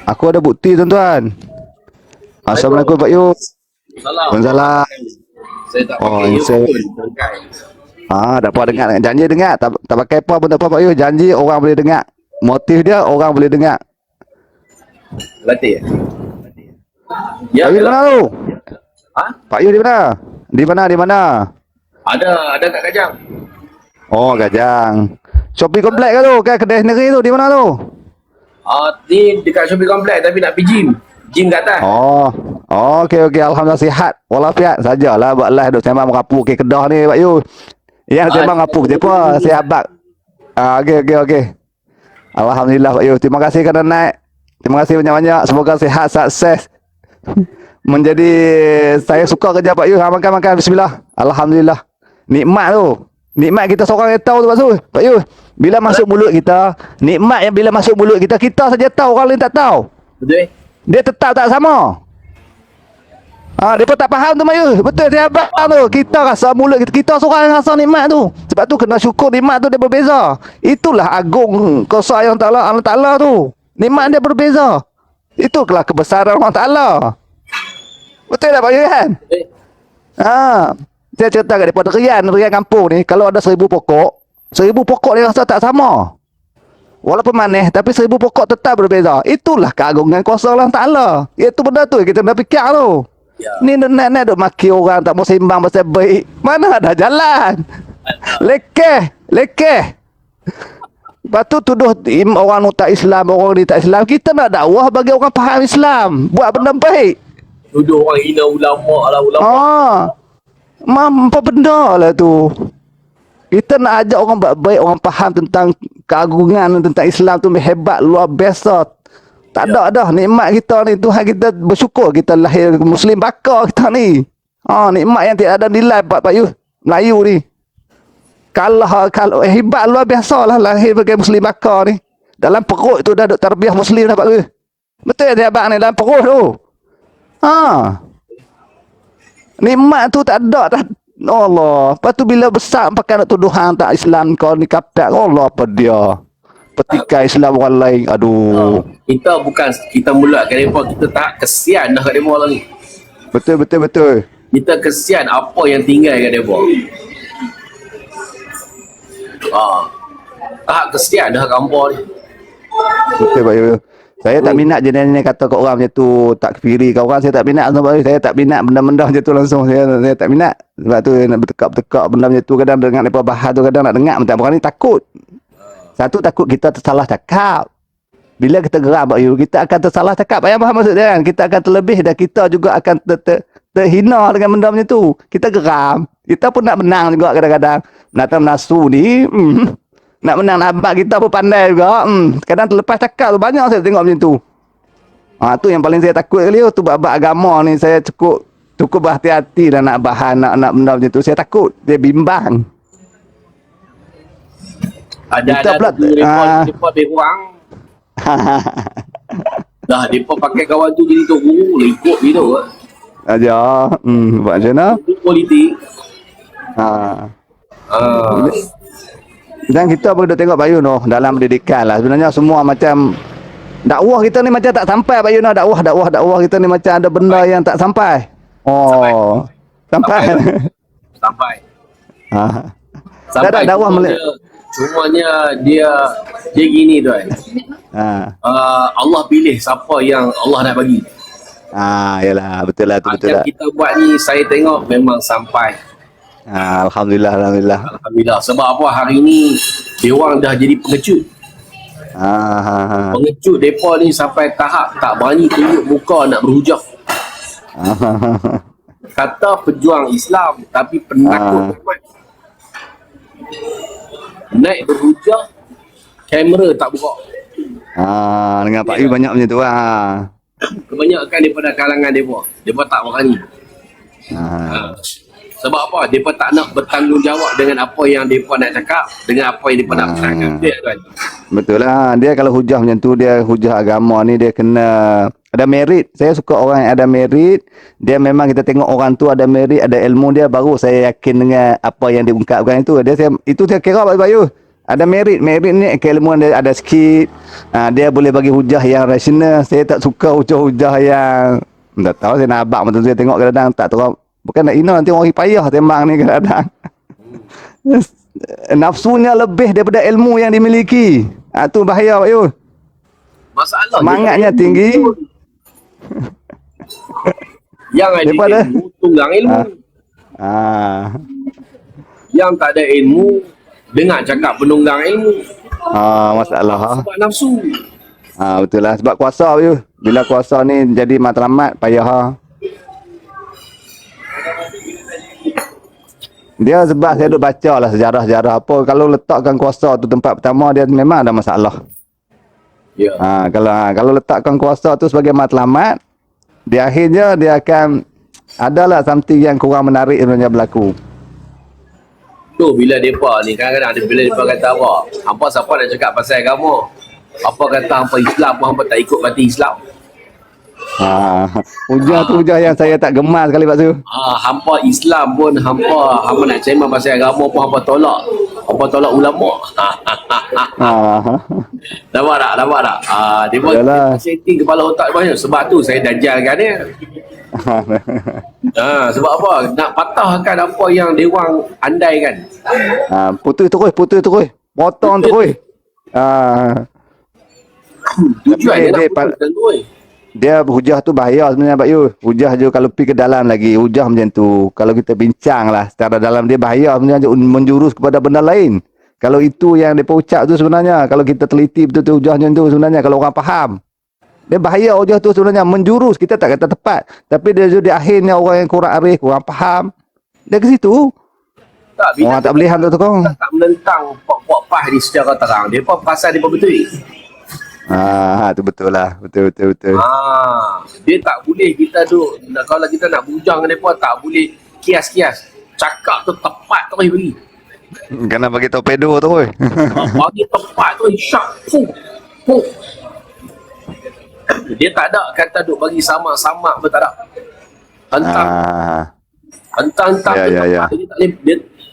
Aku ada bukti tuan-tuan. Assalamualaikum Pak Yu. Salam. Waalaikumsalam. Saya tak Oh, pakai saya earphone. tak apa dengar. Janji dengar. Tak pakai apa pun tak apa Pak Yu. Janji orang boleh dengar. Motif dia orang boleh dengar. Latih. Ya, Pak Yu di mana tu? Ha? Pak Yu di mana? Di mana? Di mana? Ada kat Kajang. Oh, Gajang. Shopee Komplek ke tu? Kan kedai sendiri tu. Di mana tu? Ni dekat Shopee Complex tapi nak pergi gym. Gym kat atas. Oh. Oh, okey. Alhamdulillah sihat. Walafiat sajalah buat live duk sembang mengapu ke Kedah ni Pak Yu. Yang sembang mengapu je apa? Sihabak. Okey. Alhamdulillah Pak Yu. Terima kasih kerana naik. Terima kasih banyak-banyak. Semoga sihat, sukses. Menjadi saya suka kerja Pak Yu. Makan. Bismillah. Alhamdulillah. Nikmat tu. Nikmat kita seorang yang tahu tu Pak Yu. Bila masuk mulut kita, nikmat yang bila masuk mulut kita, kita saja tahu, orang lain tak tahu. Betul? Dia tetap tak sama. Dia pun tak faham tu Pak Yu. Betul dia abang tu. Kita rasa mulut kita seorang yang rasa nikmat tu. Sebab tu kena syukur nikmat tu dia berbeza. Itulah agung kuasa yang Allah Taala tu. Nikmat dia berbeza. Itulah kebesaran Allah Taala. Betul tak Pak Yu kan? Saya cerita kat depa rian kampung ni, kalau ada 1000 pokok, 1000 pokok dia rasa tak sama. Walaupun manis, tapi 1000 pokok tetap berbeza. Itulah keagungan kuasa Allah Taala. Itu benda tu kita nak fikir tu. Ya. Ni nak duk maki orang tak mau seimbang pasal baik. Mana ada jalan. Lekeh. Lepas tu tuduh orang tak Islam, orang ni tak Islam. Kita nak dakwah bagi orang faham Islam. Buat benda baik. Tuduh orang hina ulama. Apa benda lah tu. Kita nak ajak orang buat baik, orang faham tentang keagungan tentang Islam tu hebat, luar biasa. Tak ada dah nikmat kita ni. Tuhan kita bersyukur kita lahir Muslim bakar kita ni. Nikmat yang tidak ada nilai Pak Yu. Melayu ni. Kalau hebat luar biasa lah lahir sebagai Muslim bakar ni. Dalam perut tu dah duk tarbiyah Muslim dah Pak Yu. Betul dia abang ni dalam perut tu. Nikmat tu tak ada dah. Allah. Lepas tu bila besar pakai nak tuduhan tak Islam kau ni kapek. Allah apa dia. Petikai Islam orang lain. Aduh. Kita mula kat mereka, kita tak kesian dah kat mereka lah ni. Betul. Kita kesian apa yang tinggal kat mereka. Tak kesian dah kat mereka ni. Betul Pak Yu. Saya tak minat jenis kata kat orang macam tu, tak kefiri kat orang, saya tak minat sebab saya tak minat benda-benda macam tu langsung. Saya tak minat. Sebab tu nak bertekak-tekak benda macam tu, kadang dengar depa bahas tu, kadang nak dengar macam orang ni takut. Satu takut kita tersalah cakap. Bila kita geram Pak Yu, kita akan tersalah cakap. Apa yang faham maksud dia kan? Kita akan terlebih dan kita juga akan terhina dengan benda macam tu. Kita geram. Kita pun nak menang juga kadang-kadang. Menatang nasu ni, nak menang nampak kita pun pandai juga. Kadang terlepas cakap tu. Banyak saya tengok macam tu. Tu yang paling saya takut kali tu. Bab agama ni saya cukup berhati-hati dan nak bahan, nak benda macam tu. Saya takut. Dia bimbang. Ada mereka lebih kurang. Dah mereka pakai kawan tu jadi tu ikut gitu. Aja. Buat macam mana? Itu politik. Dan kita pun dah tengok Pak Yu dalam pendidikan lah. Sebenarnya semua macam dakwah kita ni macam tak sampai Pak Yu. Dakwah kita ni macam ada benda yang tak sampai. Sampai. Sampai dakwah cumanya dia gini tuan. Allah pilih siapa yang Allah nak bagi. Yalah, betul lah. Yang kita buat ni saya tengok memang sampai. Alhamdulillah. Sebab apa hari ni dia orang dah jadi pengecut. Pengecut depa ni sampai tahap tak berani tunjuk muka nak berhujah. Kata pejuang Islam tapi penakut amat. Naik berhujah, kamera tak buka. Dengan Pak Yu banyak macam tu Kebanyakan daripada kalangan depa tak berani. Sebab apa? Depa tak nak bertanggungjawab dengan apa yang depa nak cakap, dengan apa yang depa nak cakap. Betul lah. Dia kalau hujah macam tu, dia hujah agama ni dia kena ada merit. Saya suka orang yang ada merit. Dia memang kita tengok orang tu ada merit, ada ilmu dia, baru saya yakin dengan apa yang diungkapkan itu. Itu saya kira Pak Yu. Ada merit ni keilmuan dia ada sikit. Dia boleh bagi hujah yang rasional. Saya tak suka hujah-hujah yang tak tahu, saya nak abang betul, saya tengok kadang-kadang tak tahu, bukan nak ina, nanti orang payah tembang ni kadang-kadang. Nafsunya lebih daripada ilmu yang dimiliki. Tu bahaya Pak Yus. Masalahnya Semangatnya tinggi. Yang ada Daripada ilmu, tunggang ilmu. Yang tak ada ilmu, dengar cakap penunggang ilmu. Masalah. Sebab nafsu. Betul lah. Sebab kuasa Pak Yus. Bila kuasa ni jadi matlamat, payah. Dia sebab saya duk baca lah sejarah-sejarah apa. Kalau letakkan kuasa tu tempat pertama, dia memang ada masalah. Ya. Kalau letakkan kuasa tu sebagai matlamat, di akhirnya dia akan adalah something yang kurang menarik sebenarnya berlaku. Tu bila depa ni kadang-kadang bila depa kata apa? Hampa siapa nak cakap pasal agama? Apa kata hampa Islam pun hampa tak ikut parti Islam. Hujah tu hujah yang saya tak gemar sekali Pak Su. Hampa Islam pun hampa nak ceramah pasal agama pun hampa tolak. Hampa tolak ulama. Nampak tak? Dia setting kepala otak banyak. Sebab tu saya dajalkan dia. Sebab apa? Nak patahkan apa yang dewan andaikan. Putus terus. Potong terus. Tujuan dia nak putuskan tu. Dia hujah tu bahaya sebenarnya Pak Yus. Hujah je kalau pergi ke dalam lagi, hujah macam tu. Kalau kita bincang lah secara dalam, dia bahaya sebenarnya, menjurus kepada benda lain. Kalau itu yang dia ucap tu sebenarnya, kalau kita teliti betul-betul hujahnya tu sebenarnya, kalau orang faham, dia bahaya hujah tu sebenarnya, menjurus. Kita tak kata tepat, tapi dia jadi akhirnya orang yang kurang arif, kurang faham, dia ke situ. Orang tak boleh hantar tu kong. Tak menentang puak-puak pah ni secara terang. Dia pun pasal dia pun betul. Tu betul lah. Betul. Dia tak boleh kita duk, kalau kita nak bujang dengan mereka, tak boleh kias-kias. Cakap tu tepat tu bagi. Kena bagi torpedo tu weh. Bagi tepat tu, syak. Fuh. Dia tak ada kata duk bagi samak-samak pun tak ada. Hentang. Ya.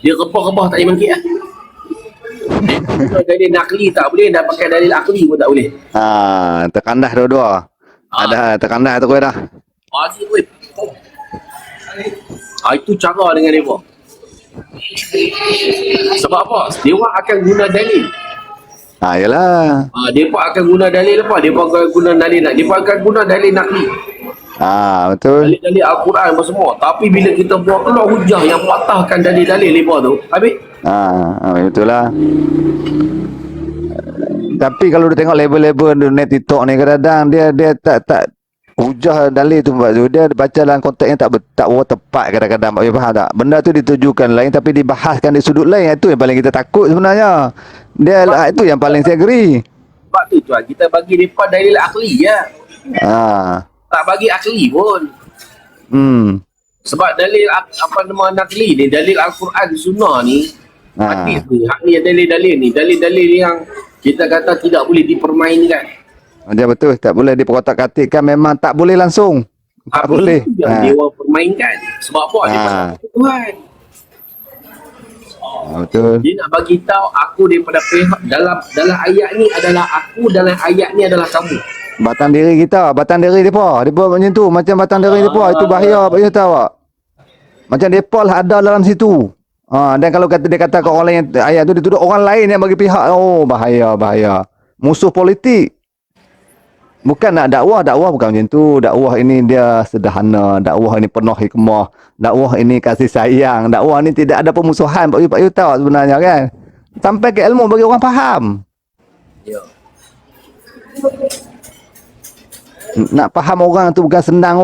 Dia rebah-rebah tak boleh mangkit lah. Dalil nakli tak boleh, dah pakai dalil akli pun tak boleh. Terkandah dua-dua. Ada terkandah tu kau dah. Bagi tu. Itu cara dengan mereka. Sebab apa? Dia akan guna dalil. Yalah. Mereka akan guna dalil apa? Mereka akan guna dalil nak. Mereka akan guna dalil nakli. Betul. Dalil-dalil Al-Quran apa semua. Tapi bila kita buat keluar hujah yang patahkan dalil-dalil mereka tu, habis? Betul lah. Tapi kalau dia tengok label-label net TikTok ni, kadang-kadang dia tak hujah dalil tu Pak Zul. Dia baca dalam konteks yang tak tepat kadang-kadang. Pak faham tak? Benda tu ditujukan lain tapi dibahaskan di sudut lain. Itu yang paling kita takut sebenarnya. Itu yang paling saya agree. Sebab tu tuan, kita bagi mereka dalil akli je. Tak bagi akli pun. Sebab dalil nakli ni, dalil Al-Quran Sunnah ni, hadis ni, dalil-dalil ni, dalil-dalil yang kita kata tidak boleh dipermainkan. Dia betul, tak boleh diperotak-atikkan, memang tak boleh langsung. Tak boleh. Dia orang permainkan. Sebab apa? Dia pasal Tuhan. Betul. Dia nak bagi tahu aku daripada pihak dalam ayat ni adalah aku, dalam ayat ni adalah kamu. Batang diri kita, batang diri depa. Depa macam tu, macam batang diri depa, itu bahaya Pak Yus tahu tak? Macam depa lah ada dalam situ. Dan kalau dia kata ke orang lain ayat tu dituduh orang lain yang bagi pihak, bahaya. Musuh politik. Bukan nak dakwah bukan macam tu. Dakwah ini dia sederhana, dakwah ini penuh hikmah, dakwah ini kasih sayang, dakwah ini tidak ada pemusuhan. Pak Yus tahu sebenarnya kan. Sampai ke ilmu bagi orang faham. Ya. Nak faham orang tu bukan senang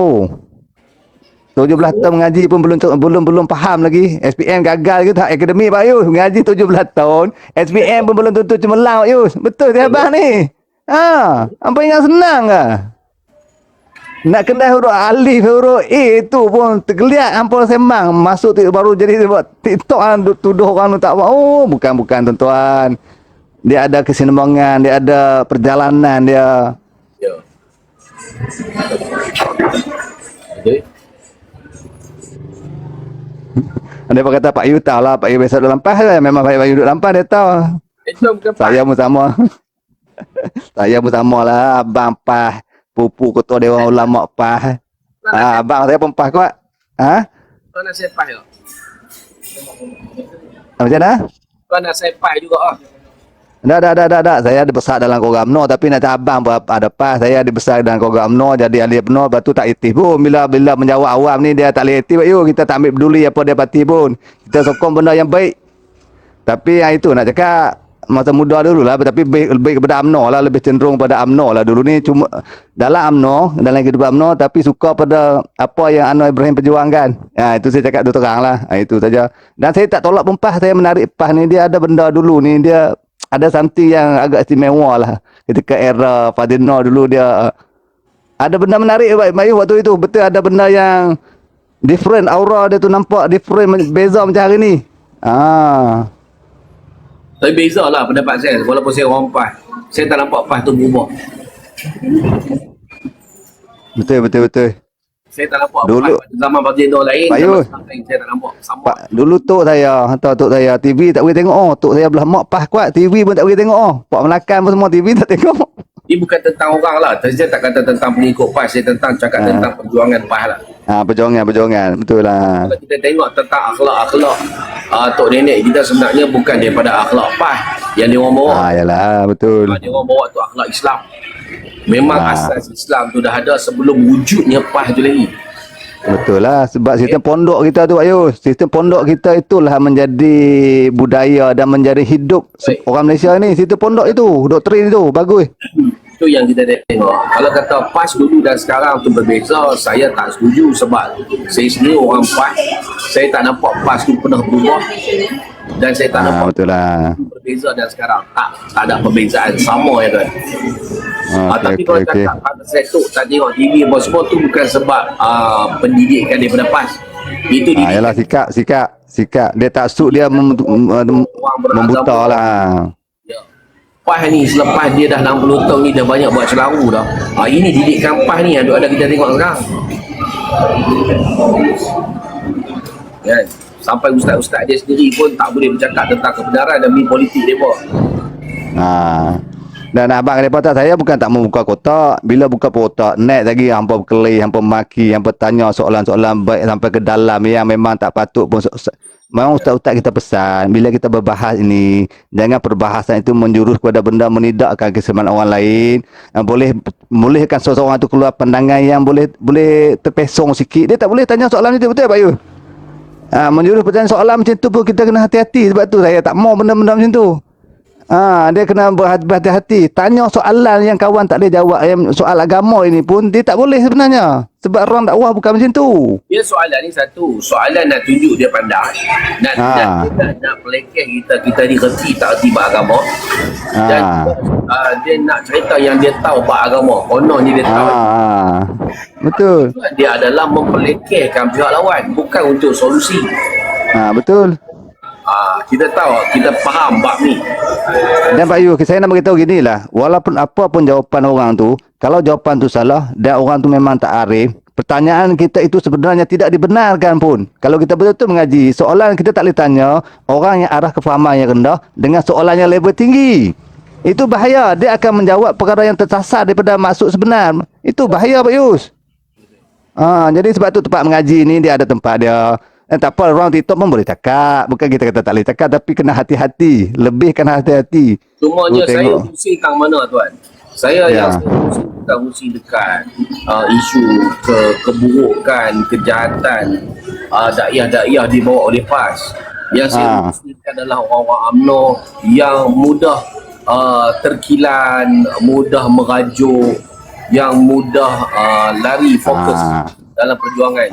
17 tahun mengaji pun belum faham lagi. SPM gagal ke tak akademik Pak Yus. Mengaji 17 tahun, SPM pun belum tentu cemerlang Pak Yus. Betul dia abang ni. Apa ingat senang ke? Nak kenal huruf alif, huruf A tu pun tergeliat hampa sembang. Masuk baru jadi buat TikTok tuduh orang tu tak apa. Bukan tuan-tuan. Dia ada kesinambungan, dia ada perjalanan dia. Ya. Okay. Dia kata Pak Yu tahu lah, Pak Yu biasa duduk lampas lah. Memang Pak Yu duduk lampas dia tahu. Itu bukan PAS. Saya pun sama. Saya pun sama lah. Abang PAS. Pupu ketua Dewan Ulama PAS. Abang saya pun PAS kuat. Ha? Kau nak saya PAS tak? Macam mana? Kau nak saya PAS juga ah. Dah. Saya ada besar dalam program UMNO, tapi nanti abang ada PAS. Saya ada besar dalam program UMNO, jadi ahli UMNO, lepas tu tak aktif pun. Bila menjawab awam ni, dia tak boleh aktif. Yuk, kita tak ambil peduli apa dia parti pun. Kita sokong benda yang baik. Tapi yang itu nak cakap, masa muda dulu lah, tapi baik kepada UMNO lah, lebih cenderung pada UMNO lah dulu ni. Cuma dalam UMNO, dalam kehidupan UMNO, tapi suka pada apa yang Anwar Ibrahim perjuangkan. Itu saya cakap tu terang lah. Itu saja. Dan saya tak tolak pun PAS. Saya menarik PAS ni, dia ada benda dulu ni, dia ada something yang agak istimewa lah. Ketika era Fadino dulu dia ada benda menarik Bayu waktu itu. Betul ada benda yang different, aura dia tu nampak different, beza macam hari ni. Tapi beza lah pendapat saya. Walaupun saya orang PAS, saya tak nampak PAS tu berubah. Betul. Saya tak nampak Dulu- PAS zaman Fadino lain, Bayu. zaman lain saya tak nampak sama. Pak, dulu tok saya, hantar tok saya TV tak boleh tengok. Tok saya belah mak PAS kuat, TV pun tak boleh tengok. Pak Melaka pun semua TV tak tengok. Ini bukan tentang orang lah. Saya tak kata tentang pengikut PAS, saya cakap tentang perjuangan PAS lah. Perjuangan. Betul lah. Kalau kita tengok tentang akhlak tok nenek kita sebenarnya bukan daripada akhlak PAS yang dia orang bawa. Yalah, betul. Dia orang bawa tu akhlak Islam. Memang asas Islam tu dah ada sebelum wujudnya PAS tu lagi. Betul lah, sebab sistem pondok kita tu Ayu, sistem pondok kita itulah menjadi budaya dan menjadi hidup Baik. orang Malaysia ni. Sistem pondok itu, doktrin itu bagus. Itu yang kita tengok. Kalau kata PAS dulu dan sekarang tu berbeza, saya tak setuju sebab saya sendiri orang PAS. Saya tak nampak PAS tu pernah berubah dan saya tak nampak Betul lah. berbeza dan sekarang. Tak ada perbezaan, sama ya tuan. Tapi kalau cakap pada setuk tak tengok TV apa semua tu bukan sebab pendidikan daripada PAS. Itu didikan Yalah, sikap dia tak suk, dia membuta lah. ya. PAS ni selepas dia dah 60 tahun ni dah banyak buat celaru dah. Ini didikan PAS ni yang ada kita tengok sekarang. Kan? Sampai ustaz-ustaz dia sendiri pun tak boleh bercakap tentang kebenaran demi politik mereka. Dan abang mereka tak, saya bukan tak mau buka kotak. Bila buka kotak, net lagi hampa berkelahi, hampa maki, hampa tanya soalan-soalan baik sampai ke dalam yang memang tak patut pun. Memang ustaz-ustaz kita pesan, bila kita berbahas ini, jangan perbahasan itu menjurus kepada benda menidakkan keselamatan orang lain. Bolehkan seseorang itu keluar pandangan yang boleh terpesong sikit. Dia tak boleh tanya soalan itu, betul tak Bayu? Menjurus pertanyaan soalan macam tu pun kita kena hati-hati. Sebab tu saya tak mau benda-benda macam tu. Dia kena berhati-hati. Tanya soalan yang kawan tak boleh jawab, yang soal agama ini pun dia tak boleh sebenarnya. Sebab orang dakwah bukan macam tu. Dia soalan ni satu, soalan nak tunjuk dia pandai, nak pelekeh kita ni reti tak reti bab agama. Dan dia nak cerita yang dia tahu bab agama. Kononnya dia tahu. Betul. Dia adalah mempelekehkan pihak lawan, bukan untuk solusi. Betul. Kita tahu, kita faham bab ni. Dan Pak Yu, saya nak beritahu gini lah. Walaupun apa pun jawapan orang tu, kalau jawapan tu salah dan orang tu memang tak arif, pertanyaan kita itu sebenarnya tidak dibenarkan pun. Kalau kita betul-betul mengaji, soalan kita tak boleh tanya orang yang arah kefahaman yang rendah dengan soalan yang level tinggi. Itu bahaya. Dia akan menjawab perkara yang tersasar daripada maksud sebenar. Itu bahaya Pak Yus. Jadi sebab tu tempat mengaji ni dia ada tempat dia. Tak apa, orang TikTok pun boleh cakap. Bukan kita kata tak boleh cakap, tapi kena hati-hati. Lebihkan hati-hati. Semuanya saya pusing tang mana tuan. Saya yang saya pusing bukan pusing dekat isu keburukan, kejahatan dakwah dibawa oleh PAS. Yang saya pusingkan adalah orang-orang UMNO yang mudah terkilan, mudah merajuk, yang mudah lari fokus dalam perjuangan.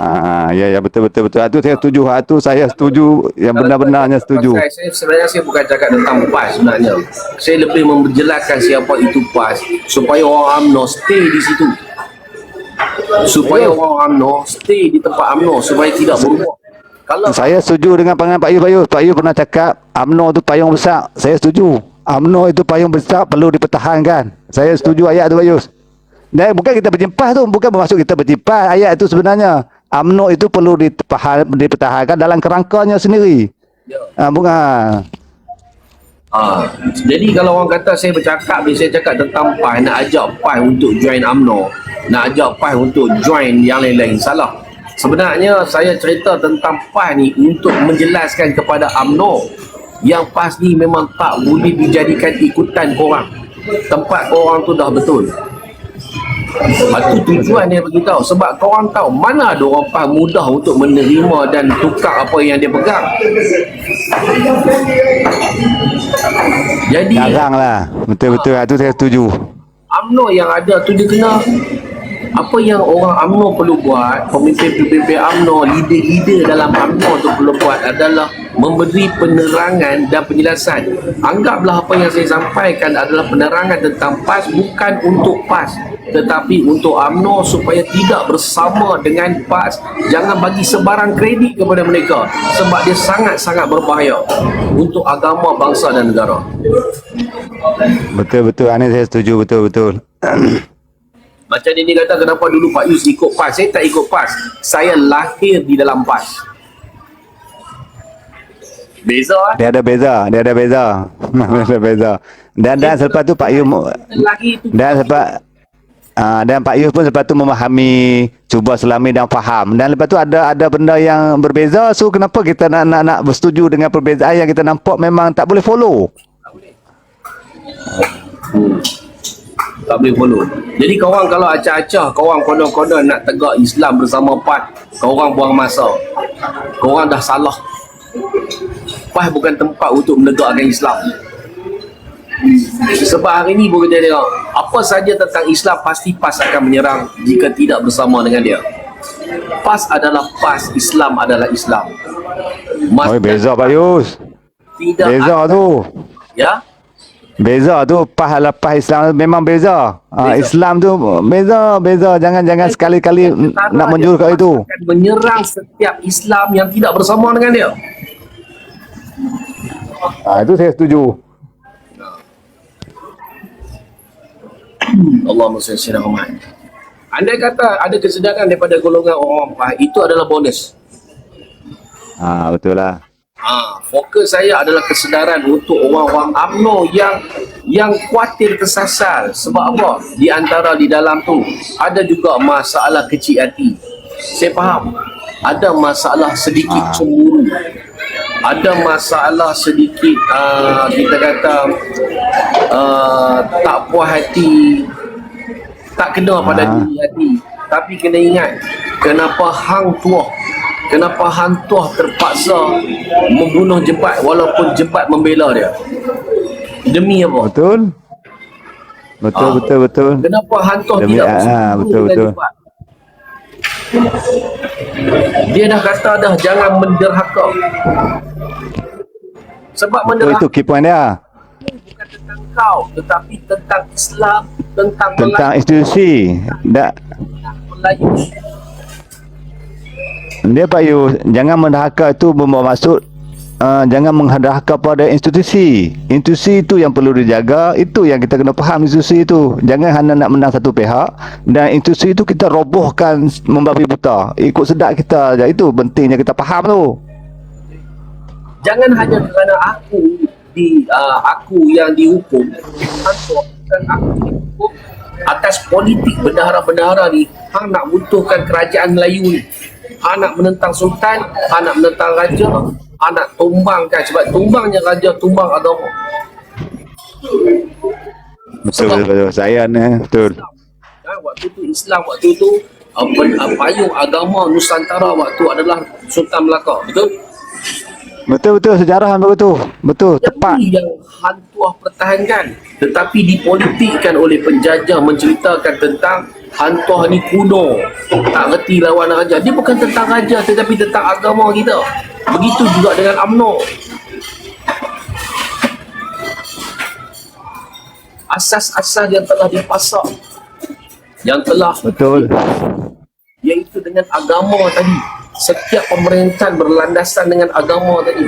Ya betul. Itu saya setuju. Itu saya setuju, yang benar-benarnya setuju. Sebenarnya saya bukan cakap tentang PAS sebenarnya. Saya lebih menjelaskan siapa itu PAS supaya orang UMNO stay di situ. Supaya orang UMNO stay di tempat UMNO supaya tidak berubah. Kalau saya setuju dengan pandangan Pak Yu. Pak Yu pernah cakap UMNO itu payung besar. Saya setuju. UMNO itu payung besar, perlu dipertahankan. Saya setuju ayat tu Pak Yu. Dan bukan kita berjempah tu, bukan bermaksud kita berjempah ayat itu sebenarnya. UMNO itu perlu dipertahankan dalam kerangkanya sendiri. Bukan. Jadi kalau orang kata saya bercakap, bila saya cakap tentang PAS, nak ajak PAS untuk join UMNO, nak ajak PAS untuk join yang lain-lain, salah. Sebenarnya saya cerita tentang PAS ni untuk menjelaskan kepada UMNO yang PAS ni memang tak boleh dijadikan ikutan korang. Tempat korang tu dah betul. Itu tujuan dia beritahu, sebab korang tahu mana ada orang PAS mudah untuk menerima dan tukar apa yang dia pegang. Jadi Jarang lah. Betul-betul. Itu saya setuju. UMNO yang ada tu dia kena, apa yang orang UMNO perlu buat, pemimpin-pemimpin UMNO, leader-leader dalam UMNO tu perlu buat adalah memberi penerangan dan penjelasan. Anggaplah apa yang saya sampaikan adalah penerangan tentang PAS, bukan untuk PAS tetapi untuk UMNO supaya tidak bersama dengan PAS. Jangan bagi sebarang kredit kepada mereka sebab dia sangat-sangat berbahaya untuk agama, bangsa dan negara. Betul-betul. Ini saya setuju. Betul-betul. Macam dia ni kata, kenapa dulu Pak Yus ikut PAS? Saya tak ikut PAS. Saya lahir di dalam PAS. Beza kan? Dia ada beza. Dia ada beza. Ada beza. Dan selepas tu Pak Yus dan Pak Yus pun lepas tu memahami, cuba selami dan faham. Dan lepas tu ada benda yang berbeza. So kenapa kita nak bersetuju dengan perbezaan yang kita nampak memang tak boleh follow? Tak boleh follow. Jadi korang kalau acah-acah, korang konon-konon nak tegak Islam bersama PAS, korang buang masa. Korang dah salah. PAS bukan tempat untuk menegakkan Islam. Sebab hari ni pun kita tengok, apa saja tentang Islam pasti PAS akan menyerang jika tidak bersama dengan dia. PAS adalah PAS, Islam adalah Islam. Beza Pak Yus. Tidak beza ada, tu. ya? Beza tu, PAS adalah PAS, Islam memang beza. Islam tu beza. Jangan sekali-kali nak menjurus kat itu. Akan menyerang setiap Islam yang tidak bersama dengan dia. Itu saya setuju. Allahumma salli ala Muhammad. Andai kata ada kesedaran daripada golongan orang PAS, itu adalah bonus. Betul lah. Fokus saya adalah kesedaran untuk orang-orang UMNO yang khawatir tersasar. Sebab apa? Di antara di dalam tu ada juga masalah kecil hati. Saya faham. Ada masalah sedikit cemburu. Ada masalah sedikit kita kata tak puas hati, tak kena pada diri hati. Tapi kena ingat, kenapa hang tuah terpaksa membunuh Jebat walaupun Jebat membela dia? Demi apa? Betul. Kenapa hang tuah Demi, tidak bersama betul. dengan Jebat? Dia dah kata dah, jangan menderhaka. Sebab menderhaka itu key point dia. bukan tentang kau, tetapi tentang Islam, tentang Institusi. Melayu. Dia Pak Yus, jangan mendahaka itu membawa maksud jangan menghadahkan pada institusi. Institusi itu yang perlu dijaga, itu yang kita kena faham institusi itu. Jangan hanya nak menang satu pihak dan institusi itu kita robohkan membabi buta. Ikut sedap kita aja, itu pentingnya kita faham tu. Jangan hanya kerana aku yang dihukum, atau bukan aku dihukum atas politik bendahara-bendahara ni. Hang nak butuhkan kerajaan Melayu ni. Hang nak menentang sultan, hang nak menentang raja, hang nak tumbangkan, sebab tumbangnya raja, tumbang agama. Betul. Saya ni betul. Waktu tu Islam, waktu tu payung agama Nusantara waktu adalah Sultan Melaka. Betul? Betul sejarah betul tepat. Yang hantuah pertahankan, tetapi dipolitikkan oleh penjajah, menceritakan tentang hantuah ni kuno, tak reti lawan raja. Dia bukan tentang raja tetapi tentang agama kita. Begitu juga dengan UMNO. Asas-asas yang telah dipasak, yang telah Betul. iaitu dengan agama tadi. Setiap pemerintahan berlandasan dengan agama tadi.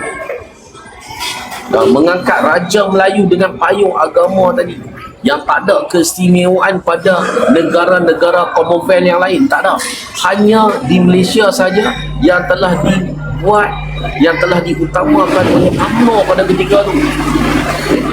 Dan mengangkat Raja Melayu dengan payung agama tadi. Yang tak ada keistimewaan pada negara-negara Commonwealth yang lain. Tak ada. Hanya di Malaysia saja yang telah dibuat, yang telah diutamakan oleh UMNO pada ketika itu.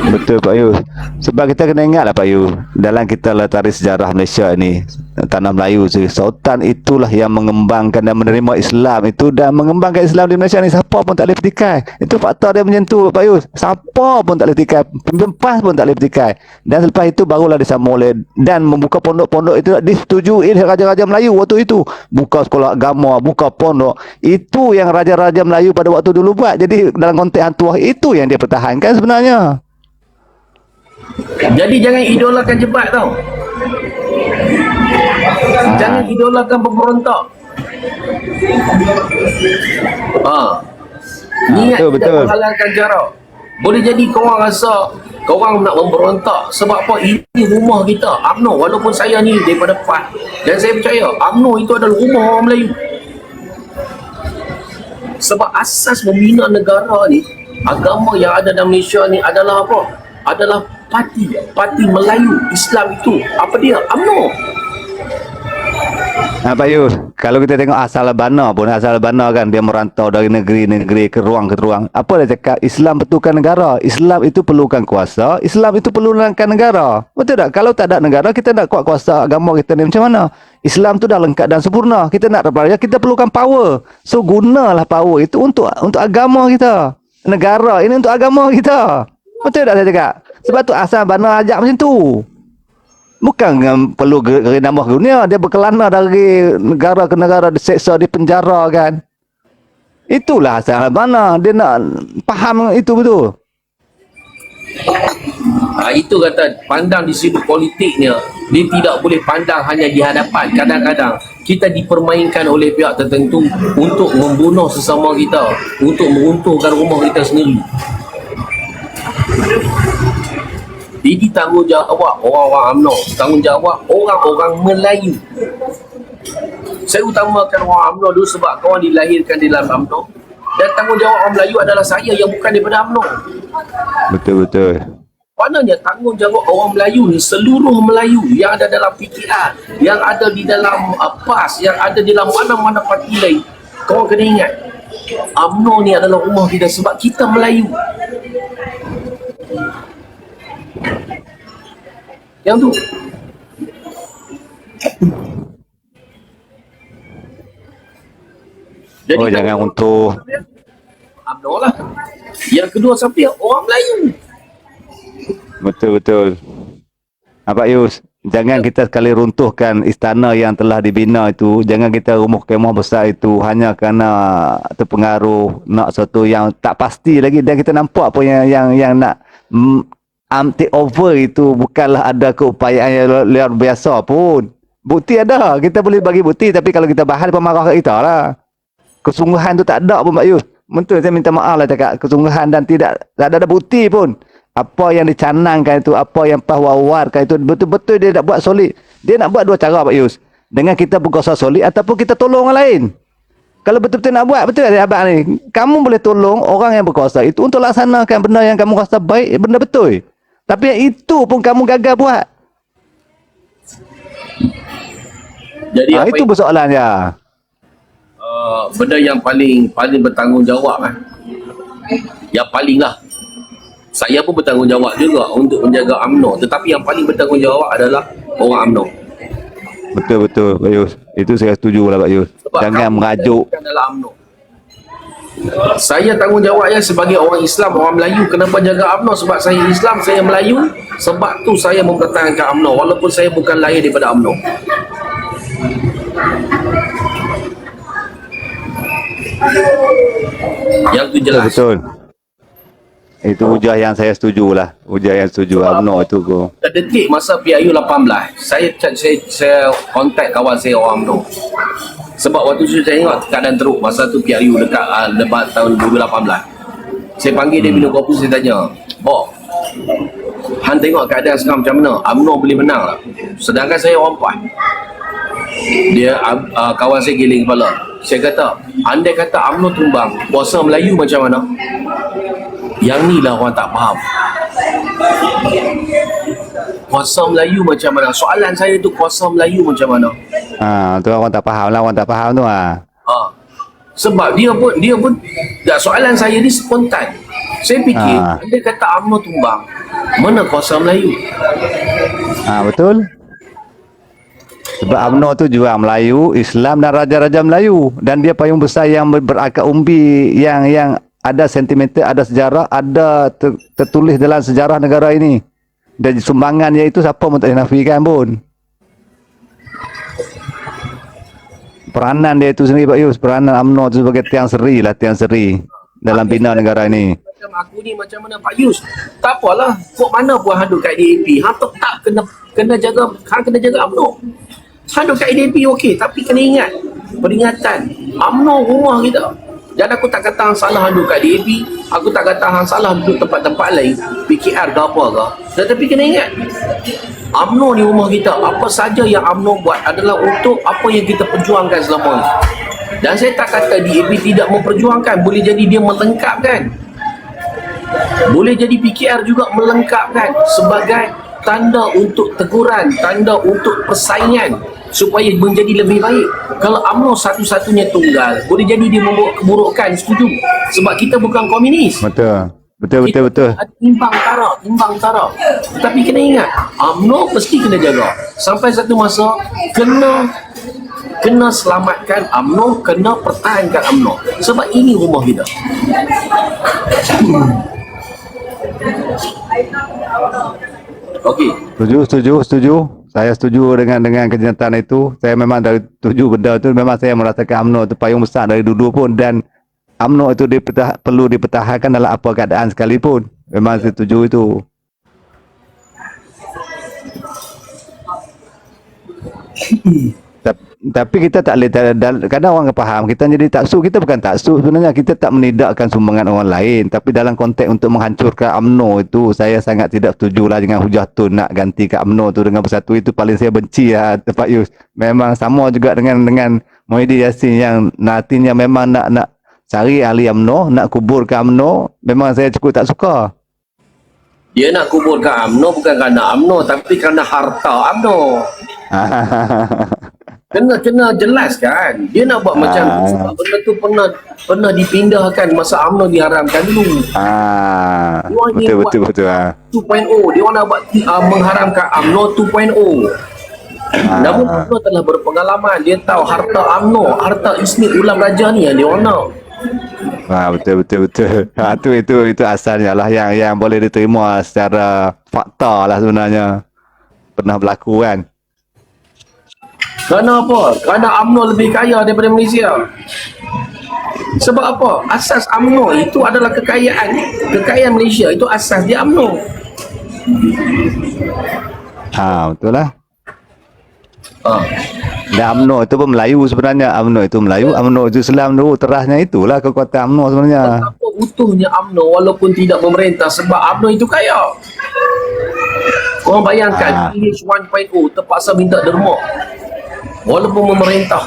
Betul Pak Yu. Sebab kita kena ingatlah Pak Yu, dalam kita latari sejarah Malaysia ni, tanah Melayu tu, Sultan itulah yang mengembangkan dan menerima Islam itu, dan mengembangkan Islam di Malaysia ni siapa pun tak boleh petikai. Itu faktor dia macam tu Pak Yu. Siapa pun tak boleh petikai, pemimpin PAS pun tak boleh petikai. Dan selepas itu barulah disambung oleh dan membuka pondok-pondok itu disetujui oleh raja-raja Melayu waktu itu. Buka sekolah agama, buka pondok. Itu yang raja-raja Melayu pada waktu dulu buat. Jadi dalam konteks hang tuah itu yang dia pertahankan sebenarnya. Jadi jangan idolakan jebat tau. Jangan idolakan pemberontak. Niat betul, tidak betul. menghalalkan jarak. Boleh jadi korang rasa korang nak memberontak sebab apa? Ini rumah kita, UMNO. Walaupun saya ni daripada PAS, dan saya percaya UMNO itu adalah rumah orang Melayu. Sebab asas membina negara ni, agama yang ada dalam Malaysia ni adalah apa? Adalah parti Melayu Islam itu. Apa dia? UMNO. Pak Yu, kalau kita tengok asal Albana pun, asal Albana kan dia merantau dari negeri-negeri ke ruang. Apa dia cakap? Islam betulkan negara. Islam itu perlukan kuasa. Islam itu perlukan negara. Betul tak? Kalau tak ada negara, kita nak kuat kuasa agama kita ni macam mana? Islam tu dah lengkap dan sempurna. Kita nak berperaya, kita perlukan power. So gunalah power itu untuk agama kita. Negara ini untuk agama kita. Betul tak saya cakap? Sebab tu asal Albana ajak macam tu. Bukan perlu nama dunia, dia berkelana dari negara ke negara, diseksa, dipenjara kan. Itulah asal mana dia nak faham itu betul. Itu kata pandang di sudut politiknya, dia tidak boleh pandang hanya di hadapan. Kadang-kadang kita dipermainkan oleh pihak tertentu untuk membunuh sesama kita, untuk meruntuhkan rumah kita sendiri. Jadi tanggungjawab orang-orang UMNO, tanggungjawab orang-orang Melayu. Saya utamakan orang UMNO dulu sebab kawan dilahirkan di dalam UMNO, dan tanggungjawab orang Melayu adalah saya yang bukan daripada UMNO. Betul-betul. Maknanya tanggungjawab orang Melayu ni, seluruh Melayu yang ada dalam PKR, yang ada di dalam PAS, yang ada di dalam mana-mana parti lain. Kawan kena ingat, UMNO ni adalah rumah kita sebab kita Melayu. Yang tu. Jadi Jangan untuk UMNO lah. Yang kedua siapa? Orang Melayu. betul-betul. Pak Yus, jangan kita sekali runtuhkan istana yang telah dibina itu. Jangan kita rumah kemah besar itu hanya kerana terpengaruh nak sesuatu yang tak pasti lagi, dan kita nampak apa yang nak take over itu bukanlah ada keupayaan yang luar biasa pun. Bukti ada, kita boleh bagi bukti, tapi kalau kita bahas dia marah kat kita lah. Kesungguhan tu tak ada pun Pak Yus. Betul, saya minta maaf lah cakap kesungguhan, dan tak ada bukti pun. Apa yang dicanangkan itu, apa yang wawarkan itu, betul-betul dia nak buat solid. Dia nak buat dua cara Pak Yus. Dengan kita berkuasa solid ataupun kita tolong orang lain. Kalau betul-betul nak buat, betul tak abang ni? Kamu boleh tolong orang yang berkuasa itu untuk laksanakan benda yang kamu rasa baik, benda betul. Tapi yang itu pun kamu gagal buat. Jadi Itu persoalannya. Benda yang paling bertanggungjawab yang paling lah, saya pun bertanggungjawab juga untuk menjaga UMNO, tetapi yang paling bertanggungjawab adalah orang UMNO. Betul Pak Yus. Itu saya setuju lah Pak Yus. Sebab Jangan merajuk. Dalam UMNO, saya tanggungjawabnya sebagai orang Islam, orang Melayu. Kenapa jaga UMNO? Sebab saya Islam, saya Melayu. Sebab tu saya mempertahankan UMNO walaupun saya bukan lahir daripada UMNO. Yang tu jelas. Betul. Itu hujah yang saya setuju lah. Hujah yang setuju UMNO itu ko. Detik masa PIU 18, saya kontak kawan saya orang UMNO. Sebab waktu tu saya tengok keadaan teruk masa tu PIU dekat lebat tahun 2018. Saya panggil dia minum kopi, saya tanya, "Bok, Han tengok keadaan sekarang macam mana? UMNO boleh menang tak?" Sedangkan saya orang PAS. Dia kawan saya giling kepala. Saya kata, andai kata UMNO tumbang, kuasa Melayu macam mana? Yang ni lah orang tak faham. Kuasa Melayu macam mana? Soalan saya tu, kuasa Melayu macam mana? Tu orang tak faham lah, orang tak faham tu . Sebab dia pun tak, soalan saya ni spontan. Saya fikir andai kata UMNO tumbang, mana kuasa Melayu? Betul. Sebab UMNO tu jual Melayu, Islam dan raja-raja Melayu, dan dia payung besar yang berakar umbi, yang ada sentimental, ada sejarah, ada tertulis dalam sejarah negara ini. Dan sumbangannya itu siapa pun tak dinafikan pun. Peranan dia itu sendiri Pak Yus, peranan UMNO itu sebagai tiang seri dalam bina negara ini. Macam aku ni macam mana Pak Yus? Tak apalah, kok mana pun handuk kat DAP, hang tetap kena jaga, hang kena jaga UMNO. Handuk kat DAP okey, tapi kena ingat peringatan UMNO rumah kita. Dan aku tak kata hang salah handuk kat DAP, aku tak kata hang salah duduk tempat-tempat lain, PKR ke apa ke. Tetapi kena ingat, UMNO ni rumah kita. Apa saja yang UMNO buat adalah untuk apa yang kita perjuangkan selama ini. Dan saya tak kata DAP tidak memperjuangkan, boleh jadi dia melengkapkan. Boleh jadi PKR juga melengkapkan sebagai tanda untuk teguran, tanda untuk persaingan supaya menjadi lebih baik. Kalau UMNO satu-satunya tunggal, boleh jadi dia membawa keburukan, setuju. Sebab kita bukan komunis. Betul. Ada timbang tara. Tapi kena ingat, UMNO mesti kena jaga. Sampai satu masa kena selamatkan UMNO, kena pertahankan UMNO. Sebab ini rumah kita. Okey. Setuju. Saya setuju dengan kenyataan itu. Saya memang dari tujuh benda itu memang saya merasakan UMNO itu payung besar dari dulu pun, dan UMNO itu perlu dipertahankan dalam apa keadaan sekalipun. Memang saya setuju itu. Tapi kita tak boleh, kadang orang faham kita jadi taksub. Kita bukan taksub sebenarnya, kita tak menidakkan sumbangan orang lain, tapi dalam konteks untuk menghancurkan UMNO itu saya sangat tidak setuju lah dengan hujah tu nak gantikan UMNO tu dengan Bersatu. Itu paling saya benci lah Pak Yus. Memang sama juga dengan Muhyiddin Yassin yang nantinya memang nak cari ahli UMNO, nak kuburkan UMNO. Memang saya cukup tak suka. Dia nak kuburkan UMNO bukan kerana UMNO, tapi kerana harta UMNO. Kena jelaskan. Dia nak buat macam tu sebab benda tu pernah dipindahkan masa UMNO diharamkan dulu. Betul. 2.0 dia orang nak buat mengharamkan UMNO 2.0. Namun UMNO telah berpengalaman. Dia tahu harta UMNO, harta Ismit Ulam Raja ni yang dia orang nak. Betul. Itu asalnya lah yang boleh diterima secara fakta lah sebenarnya. Pernah berlaku kan. Kerana apa? Kerana UMNO lebih kaya daripada Malaysia. Sebab apa? Asas UMNO itu adalah kekayaan Malaysia. Itu asas dia UMNO. Betul lah. Dan UMNO itu pun Melayu sebenarnya. UMNO itu Melayu, UMNO itu Islam dulu. Terasnya itulah kekuatan UMNO sebenarnya. Apa utuhnya UMNO walaupun tidak memerintah? Sebab UMNO itu kaya. Korang bayangkan PH 1.0 terpaksa minta derma. Walaupun memerintah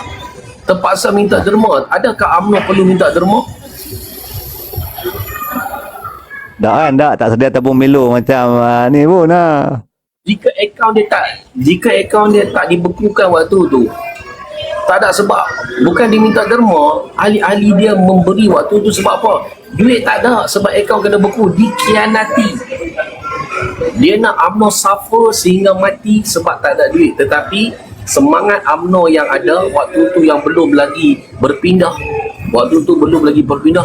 terpaksa minta derma. Adakah UMNO perlu minta derma? Tak sedia tabung melo macam ni pun lah. Jika akaun dia tak dibekukan waktu tu, tak ada sebab. Bukan dia minta derma, ahli-ahli dia memberi waktu tu sebab apa? Duit tak ada sebab akaun kena beku, dikhianati. Dia nak UMNO suffer sehingga mati sebab tak ada duit. Tetapi semangat UMNO yang ada waktu tu yang belum lagi berpindah,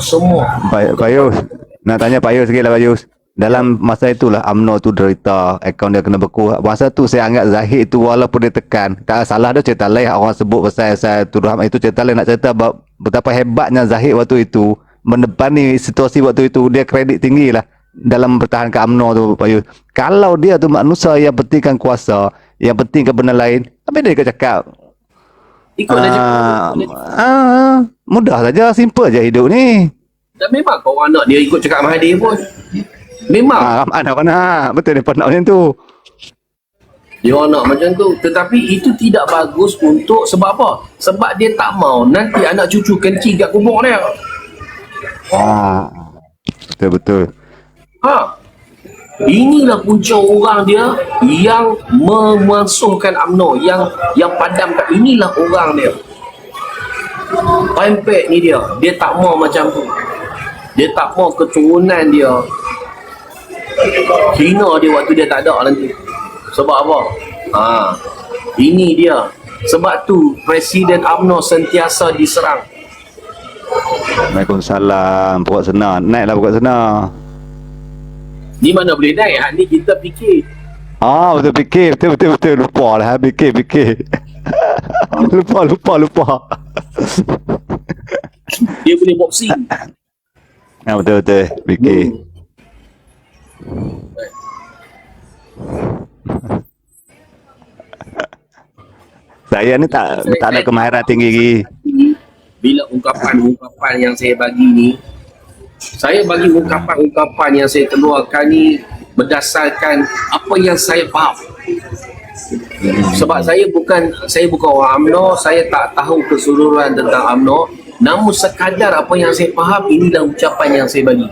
semua. Pak Yus, nak tanya Pak Yus sikit lah Pak Yus. Dalam masa itulah UMNO tu derita, akaun dia kena beku. Masa tu saya anggap Zahid tu walaupun dia tekan, tak salah dah cerita lain orang sebut pasal saya tuduhan itu cerita lain, nak cerita betapa hebatnya Zahid waktu itu mendepani situasi waktu itu. Dia kredit tinggi lah dalam mempertahankan UMNO tu Pak Yus. Kalau dia tu manusia yang pentingkan kuasa, yang penting kebenaran lain, apa dia cakap? Ikut dia mudah saja, simple je hidup ni. Dan memang kau orang nak dia ikut cakap Mahathir pun. Memang. Mana betul dia nak macam tu. Dia orang nak macam tu. Tetapi itu tidak bagus untuk, sebab apa? Sebab dia tak mau nanti anak cucu kencing kat kubur dia. Betul. Inilah punca orang dia yang memusuhkan UMNO, yang padamkan. Inilah orang dia. Pempek ni dia tak mau macam tu. Dia tak mau keturunan dia hina dia waktu dia tak ada nanti. Sebab apa? Ini dia. Sebab tu Presiden UMNO sentiasa diserang. Waalaikumsalam. Pokok senar. Naiklah pokok senar. Ni mana boleh naik? Ni kita fikir. Betul fikir. Betul. Lupa lah. Fikir. lupa. Dia boleh boxing. Betul. Fikir. Saya ni tak ada kemahiran tinggi lagi. Bila ungkapan-ungkapan yang saya bagi ni, saya bagi ungkapan-ungkapan yang saya keluarkan ni berdasarkan apa yang saya faham. Sebab saya bukan orang UMNO, saya tak tahu keseluruhan tentang UMNO, namun sekadar apa yang saya faham, inilah ucapan yang saya bagi.